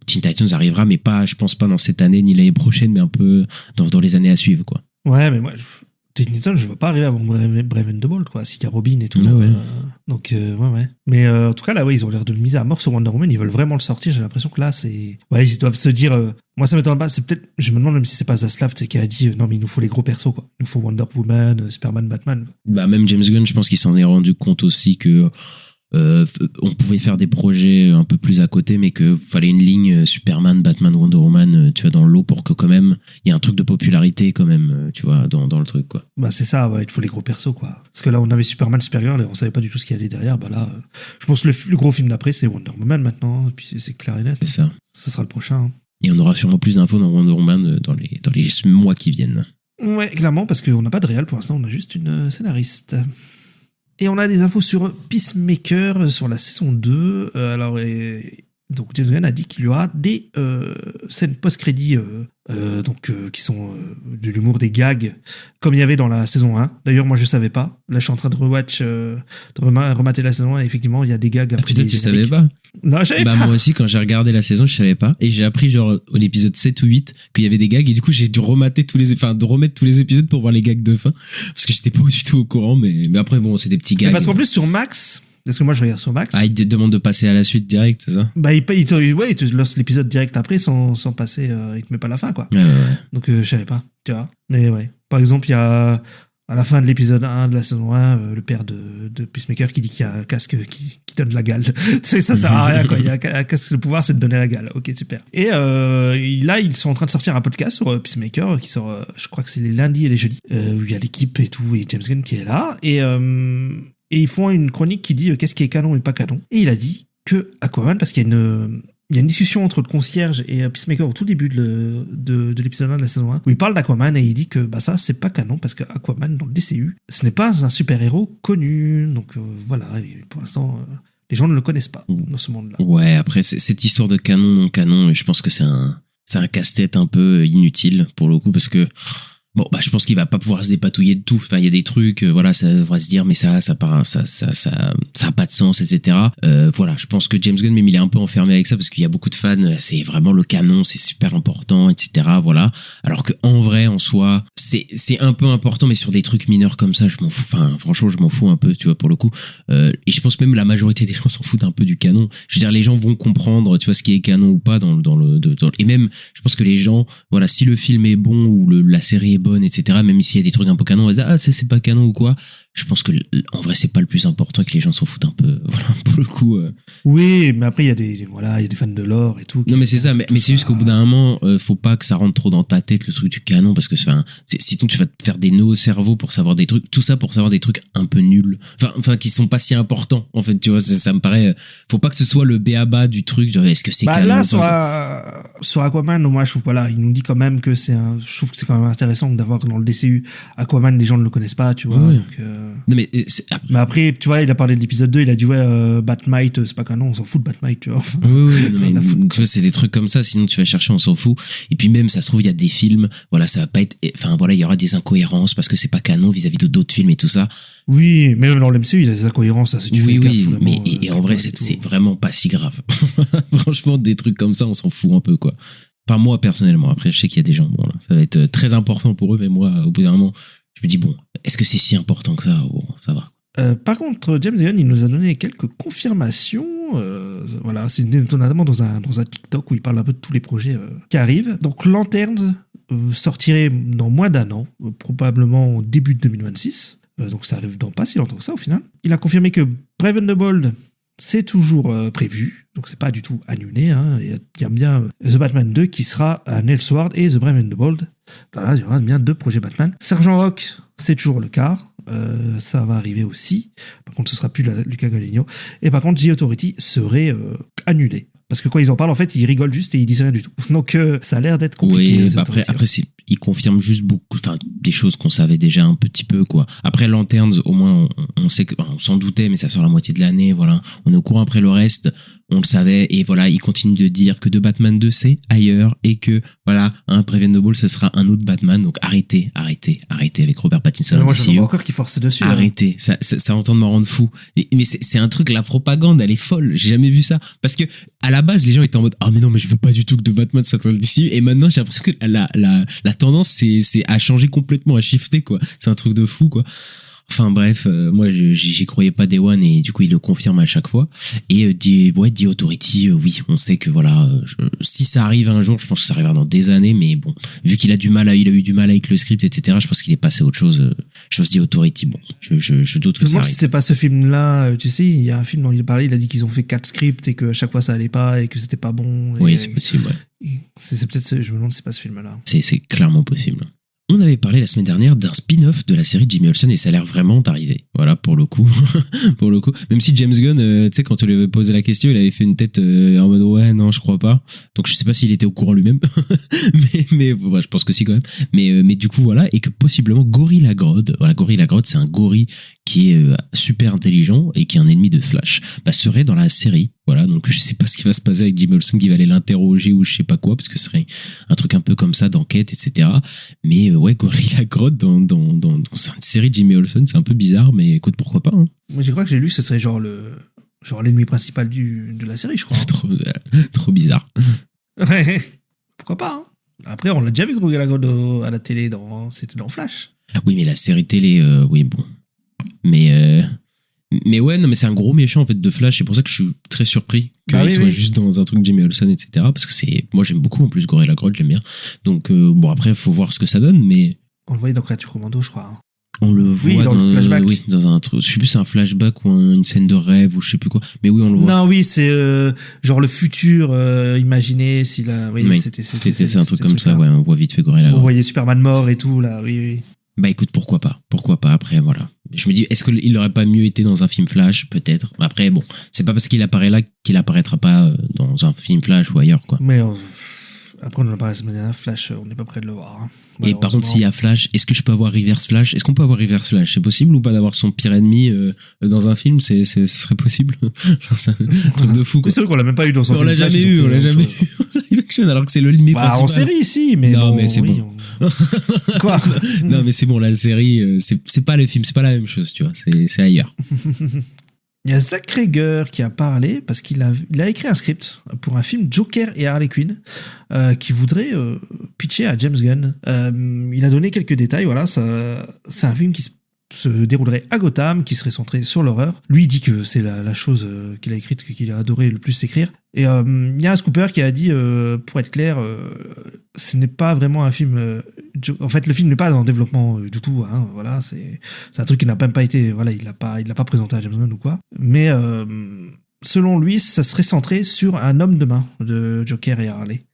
Teen Titans arrivera, mais pas, je pense pas dans cette année ni l'année prochaine, mais un peu dans les années à suivre, quoi. Ouais, mais moi Teen Titans, je veux pas arriver avant Brave and the Bold, quoi, s'il y a Robin et tout. Ouais. Donc ouais. Mais en tout cas là, ouais, ils ont l'air de le miser à mort sur Wonder Woman, ils veulent vraiment le sortir. J'ai l'impression que là, ils doivent se dire, moi ça m'étonne pas, c'est peut-être, je me demande même si c'est pas Zaslav, qui a dit non mais il nous faut les gros persos, quoi, il nous faut Wonder Woman, Superman, Batman, quoi. Même James Gunn, je pense qu'il s'en est rendu compte aussi que on pouvait faire des projets un peu plus à côté, mais que fallait une ligne Superman, Batman, Wonder Woman, tu vois, dans l'eau, pour que quand même il y ait un truc de popularité quand même, tu vois, dans le truc, quoi. C'est ça, ouais, il faut les gros persos, quoi. Parce que là on avait Superman, Supergirl, et on savait pas du tout ce qu'il y allait derrière. Là, je pense que le gros film d'après c'est Wonder Woman maintenant, et puis c'est clair et net. C'est ça. Ça sera le prochain. Hein. Et on aura sûrement plus d'infos dans Wonder Woman dans les mois qui viennent. Ouais, clairement, parce qu'on n'a pas de réal pour l'instant, on a juste une scénariste. Et on a des infos sur Peacemaker, sur la saison 2. Donc James Gunn a dit qu'il y aura des scènes post-crédits qui sont de l'humour, des gags, comme il y avait dans la saison 1. D'ailleurs, moi, je savais pas. Là, je suis en train de remater la saison 1, et effectivement, il y a des gags. Peut-être tu savais pas. Non, je savais pas. Moi aussi, quand j'ai regardé la saison, je savais pas. Et j'ai appris, genre, au l'épisode 7 ou 8, qu'il y avait des gags, et du coup, j'ai dû remettre tous les épisodes pour voir les gags de fin. Parce que j'étais pas du tout au courant, mais après, bon, c'est des petits gags. Parce qu'en plus, sur Max, Parce que moi, je regarde sur Max. Ah, il te demande de passer à la suite direct, c'est ça? Bah, il te lance l'épisode direct après sans passer. Il te met pas la fin, quoi. Ouais. Donc, je savais pas, tu vois. Mais ouais. Par exemple, il y a, à la fin de l'épisode 1 de la saison 1, le père de Peacemaker qui dit qu'il y a un casque qui donne la gale. Ça sert à rien, quoi. Il y a un casque, le pouvoir, c'est de donner la gale. Ok, super. Et là, ils sont en train de sortir un podcast sur Peacemaker qui sort, je crois que c'est les lundis et les jeudis, où il y a l'équipe et tout, et James Gunn qui est là. Et ils font une chronique qui dit qu'est-ce qui est canon et pas canon. Et il a dit que Aquaman, parce qu'il y a une discussion entre le concierge et Peacemaker au tout début de l'épisode 1 de la saison 1, où il parle d'Aquaman et il dit que ça, c'est pas canon parce que Aquaman, dans le DCU, ce n'est pas un super-héros connu. Donc voilà, et pour l'instant, les gens ne le connaissent pas dans ce monde-là. Ouais, après, cette histoire de canon, non canon, je pense que c'est un casse-tête un peu inutile pour le coup, parce que bon, bah, je pense qu'il va pas pouvoir se dépatouiller de tout. Enfin, il y a des trucs, voilà, ça va se dire, mais ça a pas de sens, etc. Voilà, je pense que James Gunn, même il est un peu enfermé avec ça parce qu'il y a beaucoup de fans, c'est vraiment le canon, c'est super important, etc. Voilà. Alors que en vrai, en soi, c'est un peu important, mais sur des trucs mineurs comme ça, je m'en fous. Enfin, franchement, je m'en fous un peu, tu vois, pour le coup. Et je pense même la majorité des gens s'en foutent un peu du canon. Je veux dire, les gens vont comprendre, tu vois, ce qui est canon ou pas et même, je pense que les gens, voilà, si le film est bon ou la série est bonne, etc., même s'il y a des trucs un peu canon, on va dire, ah, c'est pas canon ou quoi. Je pense que, en vrai, c'est pas le plus important et que les gens s'en foutent un peu, voilà, pour le coup. Oui, mais après, il y a des fans de lore et tout. Non, mais c'est ça, mais c'est juste qu'au bout d'un moment, faut pas que ça rentre trop dans ta tête, le truc du canon, parce que, sinon tu vas te faire des nœuds au cerveau pour savoir des trucs, tout ça pour savoir des trucs un peu nuls. Enfin, qui sont pas si importants, en fait, tu vois, ça me paraît, faut pas que ce soit le b.a.-ba du truc, genre, est-ce que c'est canon? Là, sur Aquaman, moi, je trouve, voilà, il nous dit quand même que je trouve que c'est quand même intéressant d'avoir dans le DCU Aquaman, les gens ne le connaissent pas, tu vois. Ouais. Donc, non, mais après, tu vois, il a parlé de l'épisode 2, il a dit, Batmite, c'est pas canon, on s'en fout de Batmite, tu vois. Oui, non, mais tu vois, c'est des trucs comme ça, sinon tu vas chercher, on s'en fout. Et puis même, ça se trouve, il y a des films, voilà, ça va pas être, enfin, voilà, il y aura des incohérences parce que c'est pas canon vis-à-vis d'autres films et tout ça. Oui, mais même dans l'MCU, il y a des incohérences, ça, si tu fais gaffe, vraiment, mais et en vrai, c'est vraiment pas si grave. Franchement, des trucs comme ça, on s'en fout un peu, quoi. Pas moi, personnellement. Après, je sais qu'il y a des gens, bon, là, ça va être très important pour eux, mais moi, au bout d'un moment, je me dis, bon, est-ce que c'est si important que ça? Bon, ça va. Par contre, James Gunn, il nous a donné quelques confirmations. Voilà, c'est notamment dans un TikTok où il parle un peu de tous les projets qui arrivent. Donc, Lanterns sortirait dans moins d'un an, probablement au début de 2026. Donc, ça arrive dans pas si longtemps que ça, au final. Il a confirmé que Brave and the Bold, c'est toujours prévu, donc c'est pas du tout annulé. Hein. Il y a bien The Batman 2 qui sera à Elseworld et The Brave and the Bold. Voilà, il y aura bien 2 projets Batman. Sergent Rock, c'est toujours le cas. Ça va arriver aussi. Par contre, ce sera plus Luca Guadagnino. Et par contre, The Authority serait annulé. Parce que quand ils en parlent, en fait, ils rigolent juste et ils disent rien du tout. Donc, ça a l'air d'être compliqué. Oui, après, ils confirment juste beaucoup, enfin, des choses qu'on savait déjà un petit peu, quoi. Après, Lanterns, au moins, on sait on s'en doutait, mais ça sort la moitié de l'année, voilà. On est au courant. Après le reste, on le savait, et voilà, ils continuent de dire que de Batman 2, c'est ailleurs, et que, voilà, Brave and the Bold, ce sera un autre Batman. Donc, arrêtez avec Robert Pattinson. Moi, j'en vois encore qui force dessus. Arrêtez. Hein. Ça entend de me rendre fou. Mais c'est un truc, la propagande, elle est folle. J'ai jamais vu ça. Parce que, à la base, les gens étaient en mode, ah, mais non, mais je veux pas du tout que de Batman soit dans le DCU. Et maintenant, j'ai l'impression que la tendance, c'est à changer complètement, à shifter, quoi. C'est un truc de fou, quoi. Enfin bref, moi j'y croyais pas Day One et du coup il le confirme à chaque fois. Et The Authority, oui, on sait que voilà, si ça arrive un jour, je pense que ça arrivera dans des années, mais bon, vu qu'il a eu du mal avec le script, etc., je pense qu'il est passé à autre chose. The Authority, bon, je doute que ça arrive. Si c'est pas ce film-là, tu sais, il y a un film dont il parlait, il a dit qu'ils ont fait 4 scripts et que à chaque fois ça allait pas et que c'était pas bon. Oui, c'est possible, ouais. C'est peut-être, je me demande si c'est pas ce film-là. C'est clairement possible. On avait parlé la semaine dernière d'un spin-off de la série Jimmy Olsen et ça a l'air vraiment d'arriver. Voilà, pour le coup. Même si James Gunn, tu sais, quand on lui avait posé la question, il avait fait une tête en mode ouais, non, je crois pas. Donc je sais pas s'il était au courant lui-même. mais ouais, je pense que si quand même. Mais du coup, voilà. Et que possiblement Gorilla Grodd, voilà, Gorilla Grodd, c'est un gorille qui est super intelligent et qui est un ennemi de Flash, serait dans la série. Voilà, donc je sais pas ce qui va se passer avec Jimmy Olsen qui va aller l'interroger ou je sais pas quoi, parce que ce serait un truc un peu comme ça d'enquête, etc. Mais ouais, Gorilla Grodd dans une série de Jimmy Olsen, c'est un peu bizarre, mais écoute, pourquoi pas. Hein. Moi, je crois que j'ai lu que ce serait genre l'ennemi principal de la série, je crois. Trop bizarre. Ouais, pourquoi pas. Hein. Après, on l'a déjà vu Gorilla Grodd à la télé, c'était dans Flash. Oui, mais la série télé, oui, bon. Mais Mais ouais, non, mais c'est un gros méchant en fait de Flash. C'est pour ça que je suis très surpris qu'il soit juste dans un truc Jimmy Olsen, etc. Parce que moi j'aime beaucoup en plus Gorilla Grodd, j'aime bien. Donc bon, après faut voir ce que ça donne, mais On le voyait dans Creature Commando, je crois. Hein. on le voit dans le flashback. Oui, dans un truc. Je sais plus si c'est un flashback ou une scène de rêve ou je sais plus quoi. Mais oui, on le voit. Non, oui, c'est genre le futur imaginé. S'il a, oui, Oui, c'était c'est un truc comme ça. Ouais, on voit vite fait Gorilla On Grodd. voyait Superman mort et tout là. Oui. Bah écoute, pourquoi pas après, voilà. Je me dis, est-ce qu'il aurait pas mieux été dans un film Flash? Peut-être. Après, bon, c'est pas parce qu'il apparaît là qu'il apparaîtra pas dans un film Flash ou ailleurs, quoi. Mais après, on en a parlé la semaine dernière. Flash, on n'est pas près de le voir. Hein, et par contre, s'il y a Flash, est-ce que je peux avoir Reverse Flash? Est-ce qu'on peut avoir Reverse Flash? C'est possible ou pas d'avoir son pire ennemi dans un film? Ce serait possible? C'est un truc de fou, quoi. Mais c'est vrai qu'on l'a même pas eu dans son film. On l'a jamais eu en live action, alors que c'est l'ennemi principal. En série, ici, mais non, bon, mais c'est bon. Quoi? Non, mais c'est bon, la série, c'est pas le film, c'est pas la même chose, tu vois, c'est ailleurs. Il y a Zach Cregger qui a parlé parce qu'il a écrit un script pour un film Joker et Harley Quinn qui voudrait pitcher à James Gunn. Il a donné quelques détails, voilà, c'est un film qui se déroulerait à Gotham, qui serait centré sur l'horreur. Lui, il dit que c'est la chose qu'il a écrite, qu'il a adoré le plus écrire. Et il y a un scooper qui a dit, pour être clair, ce n'est pas vraiment un film... en fait, le film n'est pas en développement du tout. Hein, voilà, c'est un truc qui n'a même pas été... Voilà, il l'a pas présenté à James Gunn ou quoi. Mais selon lui, ça serait centré sur un homme de main de Joker et Harley.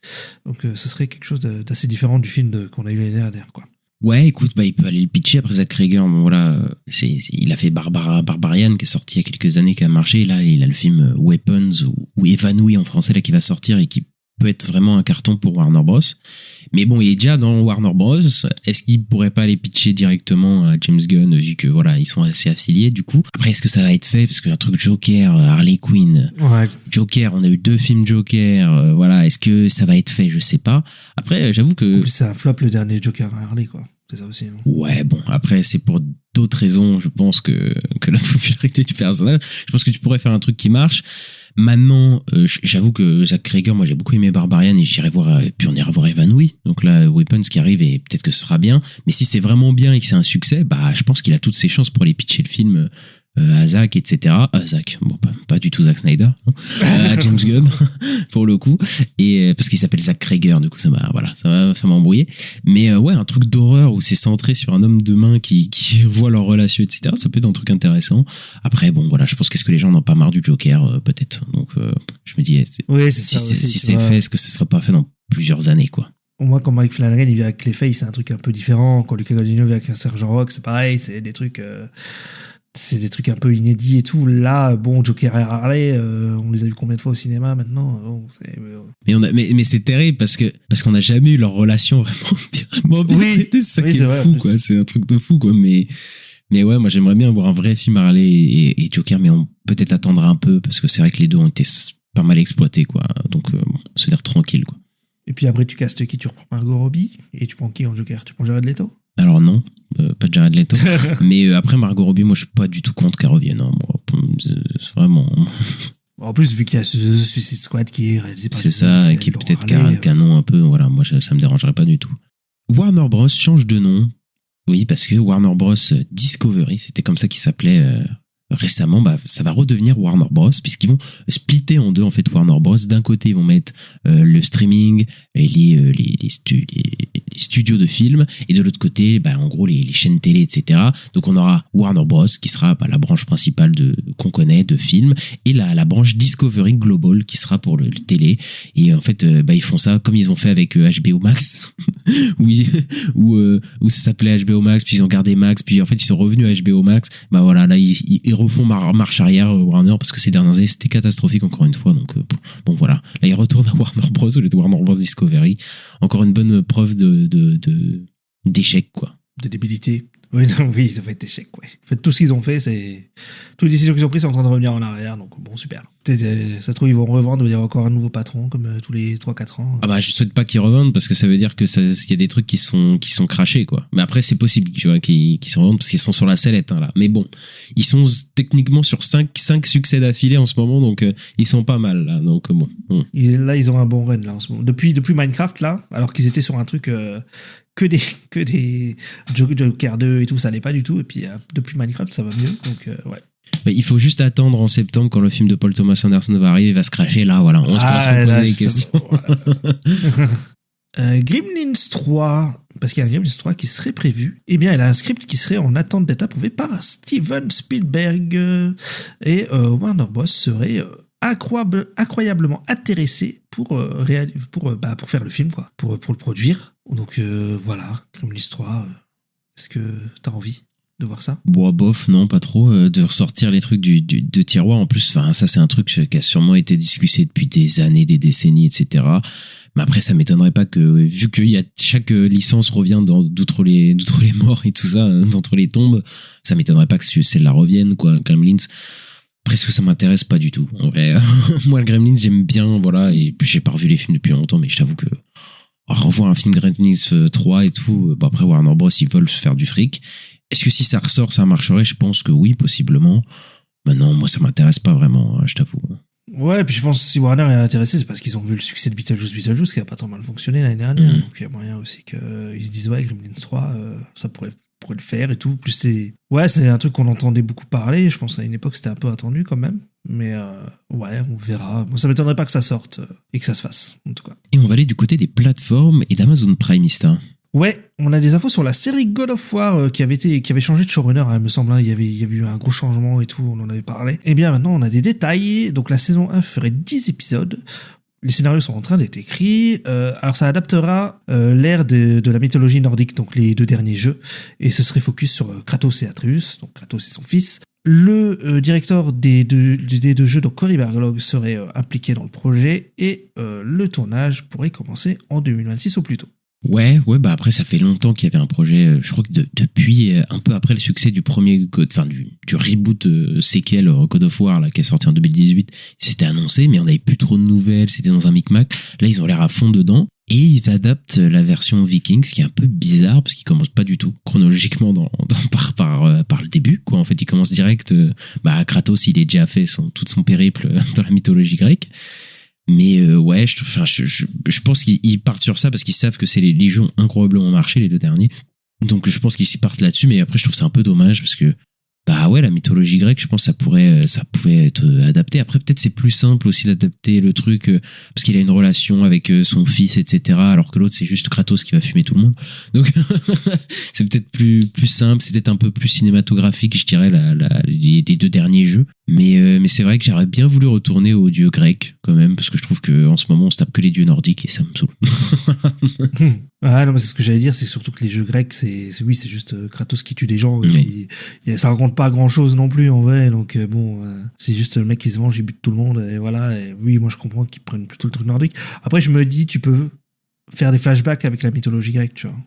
Donc, ce serait quelque chose d'assez différent du film qu'on a eu l'année dernière, quoi. Ouais, écoute, il peut aller le pitcher après Zach Cregger. Bon, voilà, il a fait Barbarian qui est sorti il y a quelques années, qui a marché. Et là, il a le film Weapons ou Évanoui en français là qui va sortir et qui peut être vraiment un carton pour Warner Bros. Mais bon, il est déjà dans Warner Bros. Est-ce qu'il pourrait pas aller pitcher directement à James Gunn vu que voilà, ils sont assez affiliés du coup. Après, est-ce que ça va être fait parce que un truc Joker, Harley Quinn, Joker, on a eu 2 films Joker, voilà, est-ce que ça va être fait? Je sais pas. Après, j'avoue que en plus, c'est un flop le dernier Joker à Harley, quoi. C'est ça aussi. Hein. Ouais, bon, après, c'est pour d'autres raisons, je pense que la popularité du personnage. Je pense que tu pourrais faire un truc qui marche. Maintenant, j'avoue que Zach Cregger, moi j'ai beaucoup aimé Barbarian et j'irai voir, puis on ira voir Évanoui. Donc là, Weapons qui arrive et peut-être que ce sera bien. Mais si c'est vraiment bien et que c'est un succès, bah je pense qu'il a toutes ses chances pour aller pitcher le film à Zach, etc. Zach, bon, pas du tout Zack Snyder, hein, à James Gunn pour le coup. Et parce qu'il s'appelle Zach Cregger, du coup ça m'a embrouillé. Mais ouais, un truc d'horreur où c'est centré sur un homme de main qui voit leurs relations, etc. Ça peut être un truc intéressant. Après, bon, voilà, je pense qu'est-ce que les gens n'ont pas marre du Joker, peut-être. Donc, je me dis, si c'est fait, est-ce que ce serait pas fait dans plusieurs années, quoi? Au moins, quand Mike Flanagan il vient avec Clayface, c'est un truc un peu différent. Quand Luca Guadagnino vient avec un Sergent Rock, c'est pareil, c'est des trucs un peu inédits et tout. Là, bon, Joker et Harley, on les a vus combien de fois au cinéma maintenant? Bon, mais c'est terrible parce qu'on n'a jamais eu leur relation vraiment bien traitée. C'est ça qui est fou, quoi. C'est un truc de fou, quoi. Mais ouais, moi j'aimerais bien voir un vrai film Harley et Joker, mais on peut-être attendra un peu parce que c'est vrai que les deux ont été pas mal exploités, quoi. Donc, bon, se dire tranquille, quoi. Et puis après, tu castes qui? Tu reprends Margot Robbie et tu prends qui en Joker? Tu prends Jared Leto? Alors non, pas Jared Leto. Mais après Margot Robbie, moi je suis pas du tout contre qu'elle revienne. Hein, moi, vraiment. En plus, vu qu'il y a ce Suicide Squad qui est réalisé par... C'est ça, et qui est peut-être canon un peu. Voilà, moi ça me dérangerait pas du tout. Warner Bros change de nom. Oui, parce que Warner Bros Discovery, c'était comme ça qu'il s'appelait récemment, bah, ça va redevenir Warner Bros, puisqu'ils vont splitter en deux, en fait, Warner Bros. D'un côté, ils vont mettre le streaming et les studios de films, et de l'autre côté, bah, en gros, les chaînes télé, etc. Donc, on aura Warner Bros, qui sera bah, la branche principale qu'on connaît de films, et la branche Discovery Global, qui sera pour le télé. Et en fait, bah, ils font ça comme ils ont fait avec HBO Max, où ça s'appelait HBO Max, puis ils ont gardé Max, puis en fait, ils sont revenus à HBO Max. Bah voilà, là, ils refont marche arrière Warner, parce que ces dernières années c'était catastrophique encore une fois, donc bon voilà, là ils retournent à Warner Bros au lieu de Warner Bros Discovery. Encore une bonne preuve d'échec, quoi, de débilité. Oui, non, oui, ça fait été échec, ouais. En fait, tout ce qu'ils ont fait, c'est... Toutes les décisions qu'ils ont prises sont en train de revenir en arrière, donc bon, super. Ça se trouve, ils vont revendre, il y avoir encore un nouveau patron, comme tous les 3-4 ans. Ah bah, je souhaite pas qu'ils revendent, parce que ça veut dire que il y a des trucs qui sont crachés, quoi. Mais après, c'est possible, tu vois, qu'ils se revendent, parce qu'ils sont sur la sellette, hein, là. Mais bon, ils sont techniquement sur 5 succès d'affilée en ce moment, donc ils sont pas mal, là, donc bon. Là, ils ont un bon run, là, en ce moment. Depuis Minecraft, là, alors qu'ils étaient sur un truc... que des Joker 2 et tout, ça allait pas du tout. Et puis depuis Minecraft, ça va mieux. Donc ouais, Il faut juste attendre en septembre quand le film de Paul Thomas Anderson va arriver, il va se cracher. Là, voilà, on se pourra se poser les questions. Gremlins 3, parce qu'il y a un Gremlins 3 qui serait prévu, eh bien, il a un script qui serait en attente d'être approuvé par Steven Spielberg et Warner Bros. Serait incroyablement intéressé pour faire le film, quoi, pour le produire. Donc voilà, Gremlins 3, est-ce que t'as envie de voir ça? Bon, bof, non, pas trop. De ressortir les trucs de tiroir, en plus, ça c'est un truc qui a sûrement été discuté depuis des années, des décennies, etc. Mais après, ça m'étonnerait pas que, vu qu'il y a chaque licence revient d'outre les morts et tout ça, d'entre les tombes, ça m'étonnerait pas que celle-là revienne, quoi, Gremlins. Presque ça m'intéresse pas du tout. En vrai, moi, le Gremlins, j'aime bien, voilà, et puis j'ai pas revu les films depuis longtemps, mais je t'avoue que revoir un film Gremlins 3 et tout, après Warner Bros, ils veulent se faire du fric. Est-ce que si ça ressort, ça marcherait? Je pense que oui, possiblement. Maintenant, moi, ça m'intéresse pas vraiment, je t'avoue. Ouais, puis je pense que si Warner est intéressé, c'est parce qu'ils ont vu le succès de Beetlejuice qui a pas tant mal fonctionné l'année dernière. Donc il y a moyen aussi qu'ils se disent, ouais, Gremlins 3, ça pourrait le faire et tout. Plus c'est un truc qu'on entendait beaucoup parler. Je pense à une époque, c'était un peu attendu quand même. Mais ouais, on verra. Moi, ça m'étonnerait pas que ça sorte et que ça se fasse, en tout cas. Et on va aller du côté des plateformes et d'Amazon Prime, Ista. Ouais, on a des infos sur la série God of War qui avait changé de showrunner, il me semble. Il y avait eu un gros changement et tout, on en avait parlé. Et bien maintenant, on a des détails. Donc la saison 1 ferait 10 épisodes. Les scénarios sont en train d'être écrits. Alors ça adaptera l'ère de la mythologie nordique, donc les 2 derniers jeux. Et ce serait focus sur Kratos et Atreus, donc Kratos et son fils. Le directeur des deux jeux, donc Cory Barlog, serait impliqué dans le projet. Et le tournage pourrait commencer en 2026 au plus tôt. Ouais, bah après ça fait longtemps qu'il y avait un projet, je crois que depuis un peu après le succès du premier du reboot séquel God of War là qui est sorti en 2018, c'était annoncé mais on n'avait plus trop de nouvelles, c'était dans un micmac. Là ils ont l'air à fond dedans et ils adaptent la version Vikings, ce qui est un peu bizarre parce qu'ils commencent pas du tout chronologiquement par le début, quoi. En fait, ils commencent direct Kratos, il est déjà fait tout son périple dans la mythologie grecque. Mais ouais, je pense qu'ils partent sur ça parce qu'ils savent que les jeux ont incroyablement marché, les 2 derniers. Donc je pense qu'ils s'y partent là-dessus, mais après je trouve ça un peu dommage parce que ouais, la mythologie grecque, je pense que ça pouvait être adapté. Après peut-être c'est plus simple aussi d'adapter le truc parce qu'il a une relation avec son fils, etc. Alors que l'autre c'est juste Kratos qui va fumer tout le monde. Donc c'est peut-être plus simple, c'est peut-être un peu plus cinématographique, je dirais les 2 derniers jeux. Mais c'est vrai que j'aurais bien voulu retourner aux dieux grecs quand même parce que je trouve que en ce moment on se tape que les dieux nordiques et ça me saoule. Ah non, mais c'est ce que j'allais dire, c'est surtout que les jeux grecs, c'est juste Kratos qui tue des gens. Oui. Ça raconte pas grand chose non plus en vrai, donc c'est juste le mec qui se venge, il bute tout le monde et voilà. Et oui, moi je comprends qu'ils prennent plutôt le truc nordique. Après, je me dis, tu peux faire des flashbacks avec la mythologie grecque, tu vois.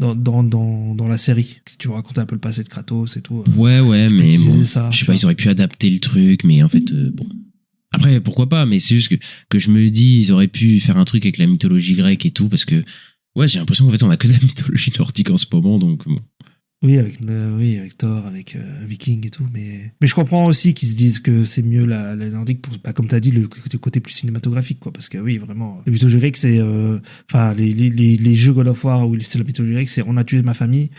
Dans la série, si tu veux raconter un peu le passé de Kratos et tout. Ouais, mais bon, je sais pas, ils auraient pu adapter le truc, mais en fait, bon. Après, pourquoi pas, mais c'est juste que je me dis, ils auraient pu faire un truc avec la mythologie grecque et tout, parce que, ouais, j'ai l'impression qu'en fait, on a que de la mythologie nordique en ce moment, donc bon. Oui, avec Thor, avec Viking et tout, mais je comprends aussi qu'ils se disent que c'est mieux la nordique pour, comme t'as dit, le côté plus cinématographique, quoi, parce que oui, vraiment, la mythologie grecque, c'est, les jeux God of War où c'est la mythologie grecque, c'est on a tué ma famille,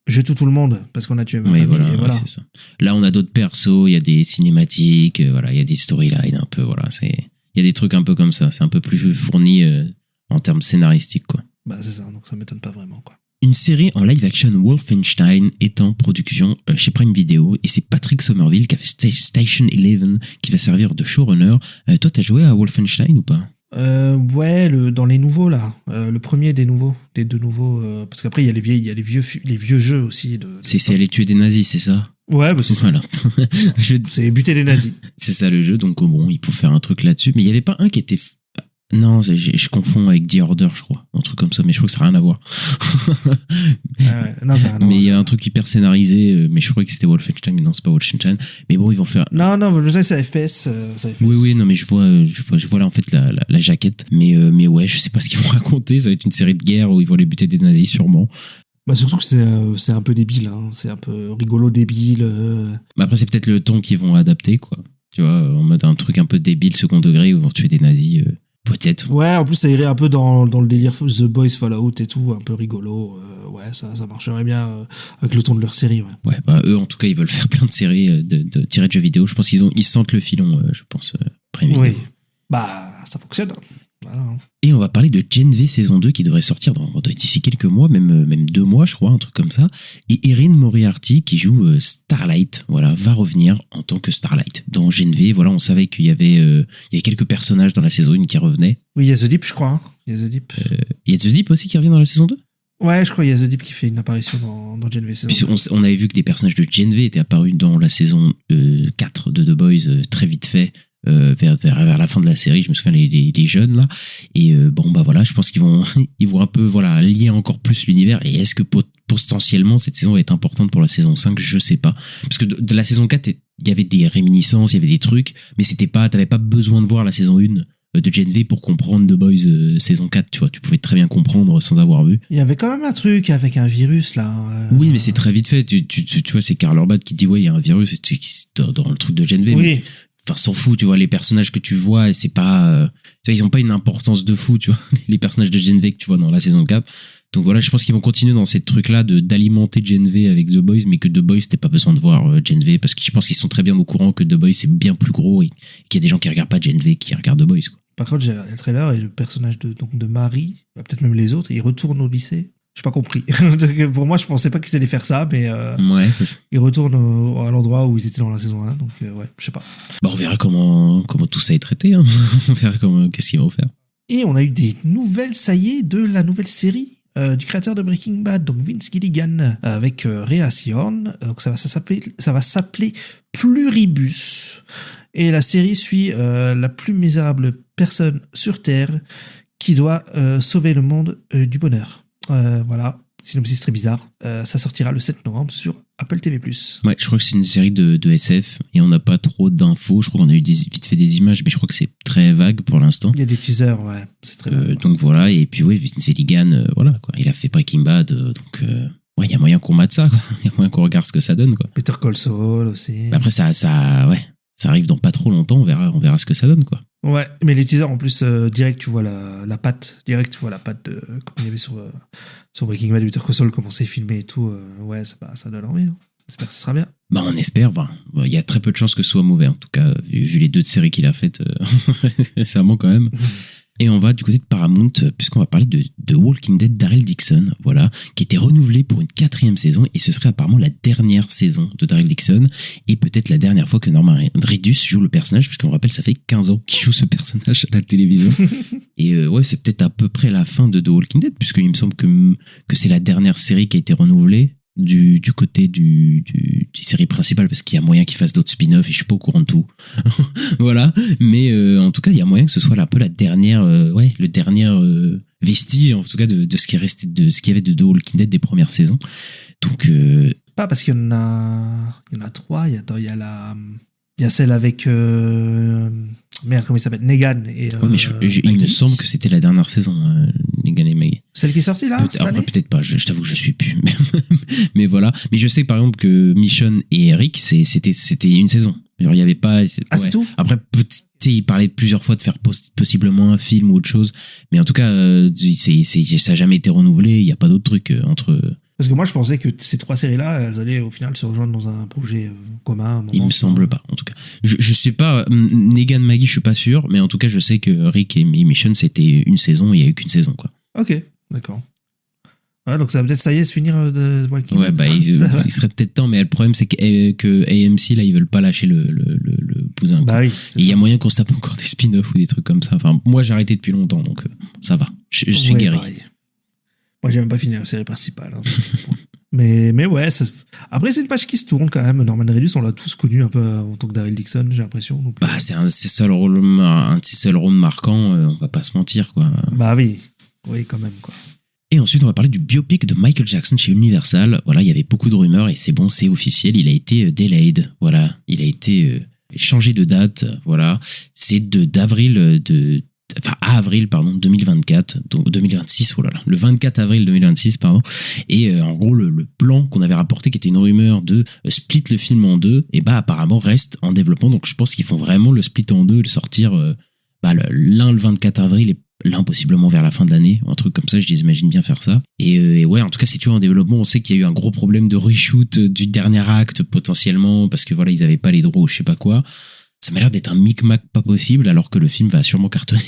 je tue tout le monde parce qu'on a tué ma famille. Voilà, et voilà. Ouais, c'est ça. Là, on a d'autres persos, il y a des cinématiques, voilà, il y a des storylines un peu, voilà, il y a des trucs un peu comme ça, c'est un peu plus fourni en termes scénaristiques, quoi. Bah, c'est ça, donc ça m'étonne pas vraiment, quoi. Une série en live action Wolfenstein est en production chez Prime Video et c'est Patrick Somerville qui a fait Station 11 qui va servir de showrunner. Toi, t'as joué à Wolfenstein ou pas? Ouais, dans les nouveaux là, le premier des 2 nouveaux, parce qu'après il y a les vieux jeux aussi. C'est aller tuer des nazis, c'est ça? Ouais, bah c'est ça. Voilà. C'est buter des nazis. C'est ça le jeu, donc bon, il faut faire un truc là-dessus. Mais il y avait pas un qui était... Non, je confonds avec The Order, je crois. Un truc comme ça, mais je crois que ça n'a rien à voir. Ouais. Non, ça n'a rien à voir. Mais il y a un truc hyper scénarisé, mais je crois que c'était Wolfenstein, mais non, c'est pas Wolfenstein. Mais bon, ils vont faire... Non, je sais, c'est FPS. Oui, non, mais je vois là, en fait, la jaquette. Mais ouais, je sais pas ce qu'ils vont raconter. Ça va être une série de guerre où ils vont aller buter des nazis, sûrement. Bah, surtout que c'est un peu débile, hein. C'est un peu rigolo, débile. Bah après, c'est peut-être le ton qu'ils vont adapter, quoi. Tu vois, en mode un truc un peu débile, second degré, où ils vont tuer des nazis... Peut-être. Ouais, en plus ça irait un peu dans le délire The Boys Fallout et tout, un peu rigolo. ouais, ça marcherait bien avec le ton de leur série. Ouais. Ouais, bah eux en tout cas ils veulent faire plein de séries tirées de jeux vidéo. Je pense ils sentent le filon, je pense. Prime Video. Oui, bah ça fonctionne. Voilà. Et on va parler de Gen V saison 2 qui devrait sortir d'ici quelques mois, même 2 mois je crois, un truc comme ça. Et Erin Moriarty qui joue Starlight, voilà, va revenir en tant que Starlight dans Gen V. Voilà, on savait qu'il y avait quelques personnages dans la saison 1 qui revenaient. Oui, il y a The Deep, je crois. Hein. Il y a The Deep. Il y a The Deep aussi qui revient dans la saison 2. Ouais, je crois qu'il y a The Deep qui fait une apparition dans Gen V saison 2. Puis on avait vu que des personnages de Gen V étaient apparus dans la saison 4 de The Boys très vite fait. Vers la fin de la série, je me souviens les jeunes là, et bon bah voilà, je pense qu'ils vont un peu lier encore plus l'univers. Et est-ce que potentiellement cette saison va être importante pour la saison 5, je sais pas, parce que de la saison 4 il y avait des réminiscences, il y avait des trucs, mais t'avais pas besoin de voir la saison 1 de Gen V pour comprendre The Boys saison 4, tu vois, tu pouvais très bien comprendre sans avoir vu. Il y avait quand même un truc avec un virus là. Oui, mais c'est très vite fait, tu vois, c'est Karl Urban qui dit ouais, il y a un virus dans le truc de Gen V. Oui. Mais enfin, s'en fout, tu vois, les personnages que tu vois, c'est pas, tu vois, ils ont pas une importance de fou, tu vois, les personnages de Gen V que tu vois dans la saison 4. Donc voilà, je pense qu'ils vont continuer dans ces trucs-là d'alimenter Gen V avec The Boys, mais que The Boys, t'as pas besoin de voir Gen V, parce que je pense qu'ils sont très bien au courant que The Boys, c'est bien plus gros et qu'il y a des gens qui regardent pas Gen V qui regardent The Boys, quoi. Par contre, j'ai regardé le trailer et le personnage de Marie, peut-être même les autres, ils retournent au lycée. J'ai pas compris. Pour moi, je pensais pas qu'ils allaient faire ça, mais ouais. Ils retournent à l'endroit où ils étaient dans la saison 1, donc ouais, je sais pas. Bah, on verra comment tout ça est traité, hein. On verra qu'est-ce qu'ils vont faire. Et on a eu des nouvelles, ça y est, de la nouvelle série du créateur de Breaking Bad, donc Vince Gilligan, avec Rhea Seehorn. Donc ça va s'appeler Pluribus. Et la série suit la plus misérable personne sur Terre qui doit sauver le monde du bonheur. Voilà, synopsis très bizarre. Ça sortira le 7 novembre sur Apple TV+. Ouais, je crois que c'est une série de SF et on n'a pas trop d'infos. Je crois qu'on a eu vite fait des images, mais je crois que c'est très vague pour l'instant. Il y a des teasers, ouais, c'est très vague. Donc voilà, et puis ouais, Vince Gilligan, voilà, quoi. Il a fait Breaking Bad, donc ouais, il y a moyen qu'on mate ça, quoi. Il y a moyen qu'on regarde ce que ça donne, quoi. Better Call Saul aussi. Après, ça arrive dans pas trop longtemps, on verra ce que ça donne, quoi. Ouais, mais les teasers en plus, direct tu vois la patte, de, comme il y avait sur Breaking Bad, Better Call Saul, comment c'est filmé et tout, ouais, ça donne envie. Hein. J'espère que ça sera bien. Bah, on espère, il y a très peu de chances que ce soit mauvais, en tout cas, vu les 2 séries qu'il a faites, récemment quand même. Et on va du côté de Paramount, puisqu'on va parler de Walking Dead Daryl Dixon, voilà, qui était renouvelé pour une 4e saison, et ce serait apparemment la dernière saison de Daryl Dixon, et peut-être la dernière fois que Norman Reedus joue le personnage, puisqu'on rappelle, ça fait 15 ans qu'il joue ce personnage à la télévision. Et ouais, c'est peut-être à peu près la fin de The Walking Dead, puisqu'il me semble que c'est la dernière série qui a été renouvelée du côté du série principale, parce qu'il y a moyen qu'il fasse d'autres spin-offs et je suis pas au courant de tout. Voilà, mais en tout cas il y a moyen que ce soit un peu la dernière le dernier vestige en tout cas de ce qui est resté, de ce qu'il y avait de The Walking Dead des premières saisons. Donc pas parce qu'il y en a 3, il y a celle avec merde, comment il s'appelle, Negan et ouais, mais il me semble que c'était la dernière saison, Negan et Maggie. Celle qui est sortie là cette année ? Peut-être pas, je t'avoue que je suis plus. Mais voilà. Mais je sais par exemple que Michonne et Eric, c'était une saison. Il y avait pas. Ah, c'est tout ? Après, il parlait plusieurs fois de faire possiblement un film ou autre chose. Mais en tout cas, ça n'a jamais été renouvelé. Il n'y a pas d'autre truc entre. Parce que moi, je pensais que ces 3 séries-là, elles allaient au final se rejoindre dans un projet commun. Il me semble pas, en tout cas. Je sais pas, Negan, Maggie, je suis pas sûr, mais en tout cas, je sais que Rick et Michonne, c'était une saison, et il y a eu qu'une saison, quoi. Ok, d'accord. Ouais, donc ça va peut-être, ça y est, se finir de Walking Dead. Ouais, bah, il serait peut-être temps, mais le problème, c'est que AMC, là, ils veulent pas lâcher le bousin. Bah oui. Et il y a moyen qu'on se tape encore des spin-offs ou des trucs comme ça. Enfin, moi, j'ai arrêté depuis longtemps, donc ça va. Je suis guéri. Pareil. Moi, j'ai même pas fini la série principale. Hein. mais ouais, après, c'est une page qui se tourne quand même. Norman Reedus, on l'a tous connu un peu en tant que Daryl Dixon, j'ai l'impression. Donc, bah, c'est un de ses seuls rôles marquants, on va pas se mentir, quoi. Bah oui, quand même, quoi. Et ensuite, on va parler du biopic de Michael Jackson chez Universal. Voilà, il y avait beaucoup de rumeurs et c'est bon, c'est officiel. Il a été delayed. Voilà, il a été changé de date. Voilà, c'est avril 2024, donc 2026, oh là là, le 24 avril 2026, pardon. Et en gros, le plan qu'on avait rapporté, qui était une rumeur de split le film en 2, et bah apparemment reste en développement. Donc je pense qu'ils font vraiment le split en 2 et le sortir l'un le 24 avril et l'un possiblement vers la fin de l'année, un truc comme ça, je les imagine bien faire ça. Et ouais, en tout cas, c'est toujours en développement. On sait qu'il y a eu un gros problème de reshoot du dernier acte potentiellement parce que voilà, ils avaient pas les droits ou je sais pas quoi. Ça m'a l'air d'être un micmac pas possible alors que le film va sûrement cartonner.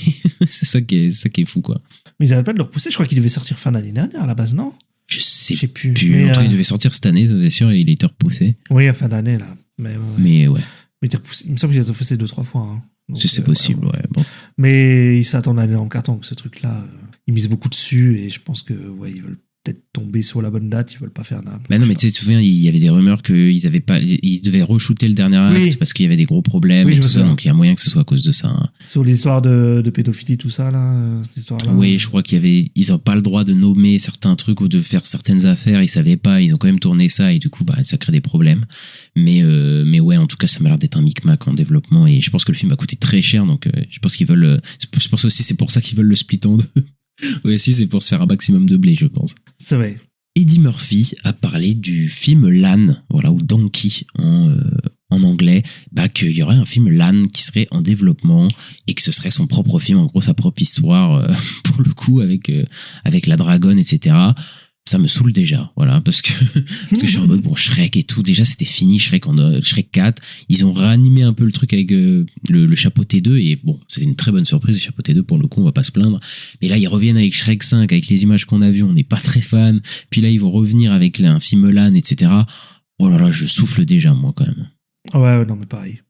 C'est ça qui est fou quoi. Mais ils arrêtent pas de le repousser. Je crois qu'il devait sortir fin d'année dernière à la base, non? Je sais J'ai plus. plus. En tout cas, il devait sortir cette année, ça c'est sûr, et il a été repoussé. Oui, à fin d'année là. Mais ouais. Mais il me semble qu'il a été repoussé 2-3 fois. Hein. Donc, C'est possible, ouais. Bon. Mais ils s'attendent à aller en carton que ce truc-là. Ils misent beaucoup dessus et je pense que ouais, ils veulent peut-être tomber sur la bonne date. Ils veulent pas faire n'importe. Mais non, mais tu sais, tu te souviens, il y avait des rumeurs qu'ils devaient re-shooter le dernier acte parce qu'il y avait des gros problèmes et tout ça. Donc il y a moyen que ce soit à cause de ça. Hein. Sur l'histoire de pédophilie, tout ça là, cette histoire-là. Oui, je crois ils ont pas le droit de nommer certains trucs ou de faire certaines affaires. Ils savaient pas. Ils ont quand même tourné ça et du coup, ça crée des problèmes. Mais ouais, en tout cas, ça m'a l'air d'être un micmac en développement et je pense que le film va coûter très cher. Donc je pense qu'ils veulent. Je pense aussi c'est pour ça qu'ils veulent le split en deux. Oui, si c'est pour se faire un maximum de blé, je pense. C'est vrai. Eddie Murphy a parlé du film Lan, voilà, ou Donkey en anglais, qu'il y aurait un film Lan qui serait en développement et que ce serait son propre film, en gros sa propre histoire pour le coup avec la dragonne, etc. Ça me saoule déjà, voilà, parce que je suis en mode bon, Shrek et tout, déjà c'était fini Shrek 4, ils ont réanimé un peu le truc avec le chapeauté 2 et bon, c'était une très bonne surprise le chapeauté 2 pour le coup, on va pas se plaindre. Mais là ils reviennent avec Shrek 5 avec les images qu'on a vues, on n'est pas très fan. Puis là ils vont revenir avec un film Lan, etc. Oh là là, je souffle déjà moi quand même. Ouais, non mais pareil.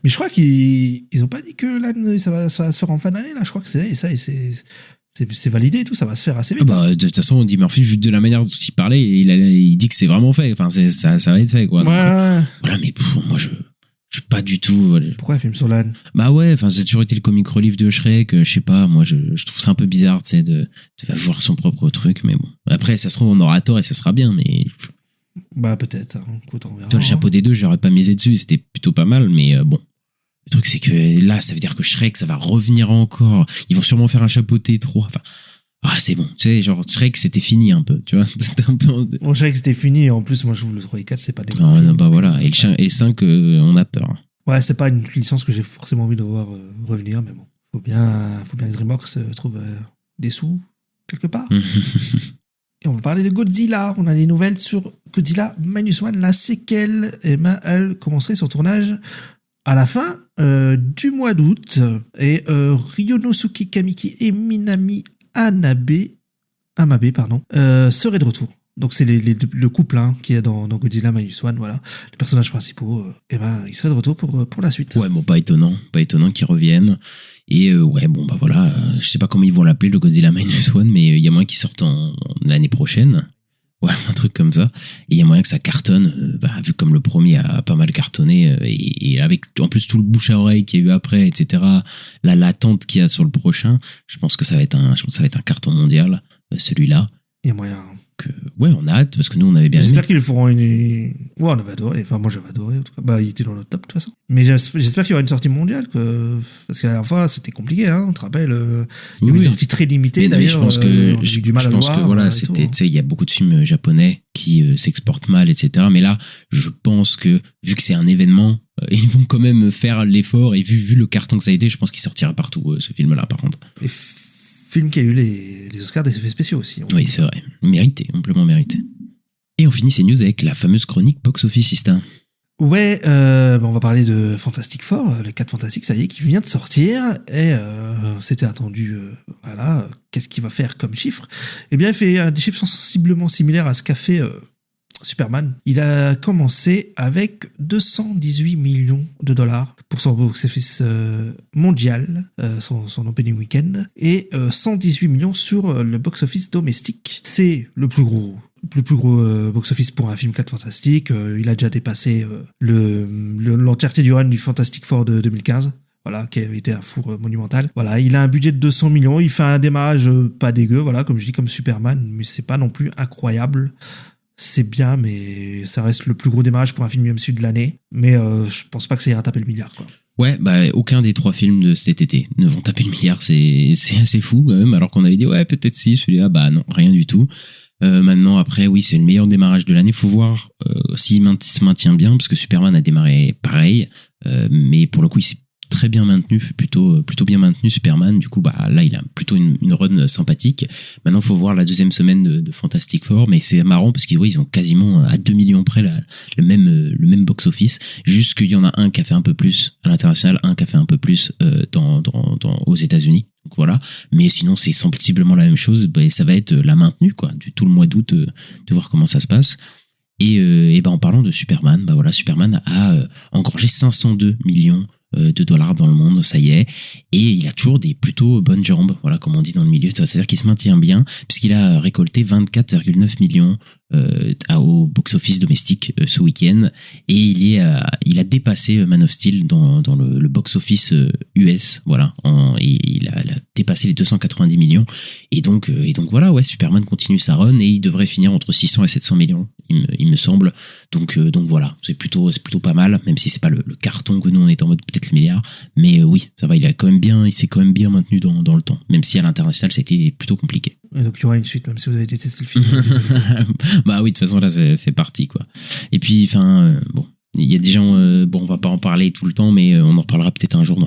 Mais je crois qu'ils ont pas dit que Lan ça va se faire en fin d'année là, je crois que c'est validé et tout, ça va se faire assez vite. De toute façon, Eddie Murphy, vu de la manière dont il parlait, il dit que c'est vraiment fait. Enfin, ça va être fait, quoi. Ouais. Donc, voilà, mais moi, je suis pas du tout. Voilà. Pourquoi un film sur Lan? Bah ouais, enfin, c'est toujours été le comic relief de Shrek. Je sais pas, moi, je trouve ça un peu bizarre, tu sais, de voir son propre truc. Mais bon, après, ça se trouve, on aura tort et ce sera bien, mais. Bah peut-être. Hein. Écoute, on verra. Toi, le chapeau des deux, j'aurais pas misé dessus. C'était plutôt pas mal, mais bon. Le truc, c'est que là, ça veut dire que Shrek, ça va revenir encore. Ils vont sûrement faire un chapeauté 3. Enfin, c'est bon. Tu sais, genre, Shrek, c'était fini un peu, tu vois. C'était un peu... Bon, Shrek, c'était fini. Et en plus, moi, je trouve le 3 et 4, c'est pas des... Non, bah voilà. Et le 5, on a peur. Ouais, c'est pas une licence que j'ai forcément envie de voir revenir, mais bon. Faut bien que DreamWorks trouve des sous, quelque part. Et on va parler de Godzilla. On a des nouvelles sur Godzilla -1, la séquelle. Et elle commencerait son tournage à la fin du mois d'août, et Ryonosuke Kamiki et Minami Amabe seraient de retour. Donc c'est le couple qui est dans Godzilla -1, voilà, les personnages principaux. Ils seraient de retour pour la suite. Ouais, bon, pas étonnant qu'ils reviennent. Et ouais, bon, bah voilà, je sais pas comment ils vont l'appeler le Godzilla -1, mais il y a moyen qu'il sorte l'année prochaine. Voilà, un truc comme ça. Et il y a moyen que ça cartonne, vu comme le premier a pas mal cartonné, et avec en plus tout le bouche à oreille qu'il y a eu après, etc., l'attente qu'il y a sur le prochain, je pense que ça va être un carton mondial, celui-là. Il y a moyen. Ouais, on a hâte, parce que nous, on avait bien aimé. J'espère qu'ils le feront Ouais, on avait adoré. Enfin, moi, j'avais adoré, en tout cas. Il était dans notre top, de toute façon. Mais j'espère qu'il y aura une sortie mondiale, parce que la dernière fois, c'était compliqué, hein. On te rappelle, il y avait une sortie très limitée, d'ailleurs. Je pense que voilà, c'était, tu sais, il y a beaucoup de films japonais qui s'exportent mal, etc. Mais là, je pense que, vu que c'est un événement, ils vont quand même faire l'effort, et vu le carton que ça a été, je pense qu'il sortira partout, ce film-là, par contre. Film qui a eu les Oscars des effets spéciaux aussi. Oui, c'est vrai. Mérité, amplement mérité. Et on finit ces news avec la fameuse chronique Box Office Ista. Ouais, on va parler de Fantastic Four, les 4 Fantastiques, ça y est, qui vient de sortir, et c'était attendu, voilà, qu'est-ce qu'il va faire comme chiffre? Eh bien, il fait des chiffres sensiblement similaires à ce qu'a fait Superman. Il a commencé avec 218 millions de dollars pour son box-office mondial, son opening weekend, et 118 millions sur le box-office domestique. C'est le plus gros box-office pour un film 4 Fantastiques. Il a déjà dépassé l'entièreté du run du Fantastic Four de 2015. Voilà, qui avait été un four monumental. Voilà, il a un budget de 200 millions. Il fait un démarrage pas dégueu, voilà, comme je dis, comme Superman, mais c'est pas non plus incroyable. C'est bien, mais ça reste le plus gros démarrage pour un film MCU de l'année. Mais je pense pas que ça ira taper le milliard, quoi. Ouais, aucun des 3 films de cet été ne vont taper le milliard. C'est assez fou, quand même, alors qu'on avait dit, ouais, peut-être si, celui-là, non, rien du tout. Maintenant, après, oui, c'est le meilleur démarrage de l'année. Faut voir s'il se maintient bien, parce que Superman a démarré pareil. Mais pour le coup, il s'est très bien maintenu, plutôt bien maintenu Superman. Du coup, bah là, il a plutôt une run sympathique. Maintenant, faut voir la deuxième semaine de Fantastic Four, mais c'est marrant parce qu'ils ils ont quasiment à 2 millions près le même box-office. Juste qu'il y en a un qui a fait un peu plus à l'international, un qui a fait un peu plus aux États-Unis. Donc voilà. Mais sinon, c'est sensiblement la même chose. Bah, ça va être la maintenue, quoi, du tout le mois d'août, de voir comment ça se passe. Et ben en parlant de Superman, bah voilà, Superman a engrangé 502 millions de dollars dans le monde, ça y est, et il a toujours des plutôt bonnes jambes, voilà, comme on dit dans le milieu, c'est-à-dire qu'il se maintient bien, puisqu'il a récolté 24,9 millions au box-office domestique ce week-end, et il a dépassé Man of Steel dans le box-office US, voilà, il a dépassé les 290 millions, et donc voilà, ouais, Superman continue sa run, et il devrait finir entre 600 et 700 millions, il me semble, donc voilà, c'est plutôt pas mal, même si c'est pas le carton que nous on est en mode peut-être le milliard, mais oui, ça va, il s'est quand même bien maintenu dans le temps, même si à l'international ça a été plutôt compliqué. Et donc il y aura une suite, même si vous avez détesté le film. Bah oui, de toute façon là c'est parti, quoi. Et puis bon, il y a des gens, on va pas en parler tout le temps, mais on en reparlera peut-être un jour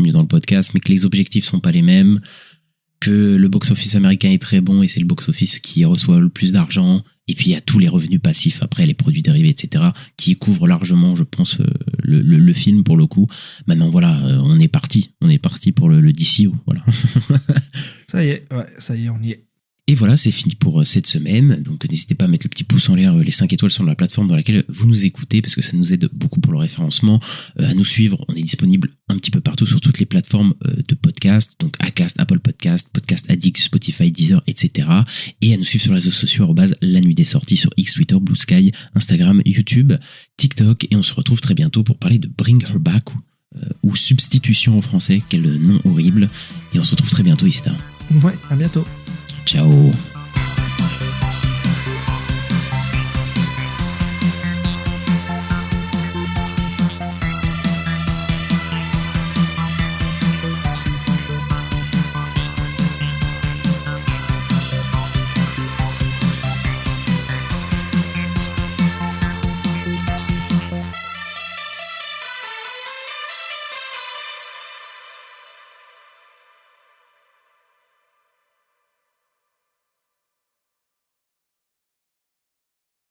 mieux dans le podcast, mais que les objectifs sont pas les mêmes, que le box-office américain est très bon et c'est le box-office qui reçoit le plus d'argent, et puis il y a tous les revenus passifs après, les produits dérivés, etc., qui couvrent largement, je pense, le film pour le coup. Maintenant voilà, on est parti pour le DCO, voilà. Ça y est, on y est. Et voilà, c'est fini pour cette semaine. Donc n'hésitez pas à mettre le petit pouce en l'air, les 5 étoiles sur la plateforme dans laquelle vous nous écoutez, parce que ça nous aide beaucoup pour le référencement. À nous suivre, on est disponible un petit peu partout sur toutes les plateformes de podcast, donc Acast, Apple Podcast, Podcast Addict, Spotify, Deezer, etc. Et à nous suivre sur les réseaux sociaux, @la nuit des sorties, sur X, Twitter, Blue Sky, Instagram, YouTube, TikTok. Et on se retrouve très bientôt pour parler de Bring Her Back, ou Substitution en français, quel nom horrible. Et on se retrouve très bientôt, Ista. Ouais, à bientôt. Ciao.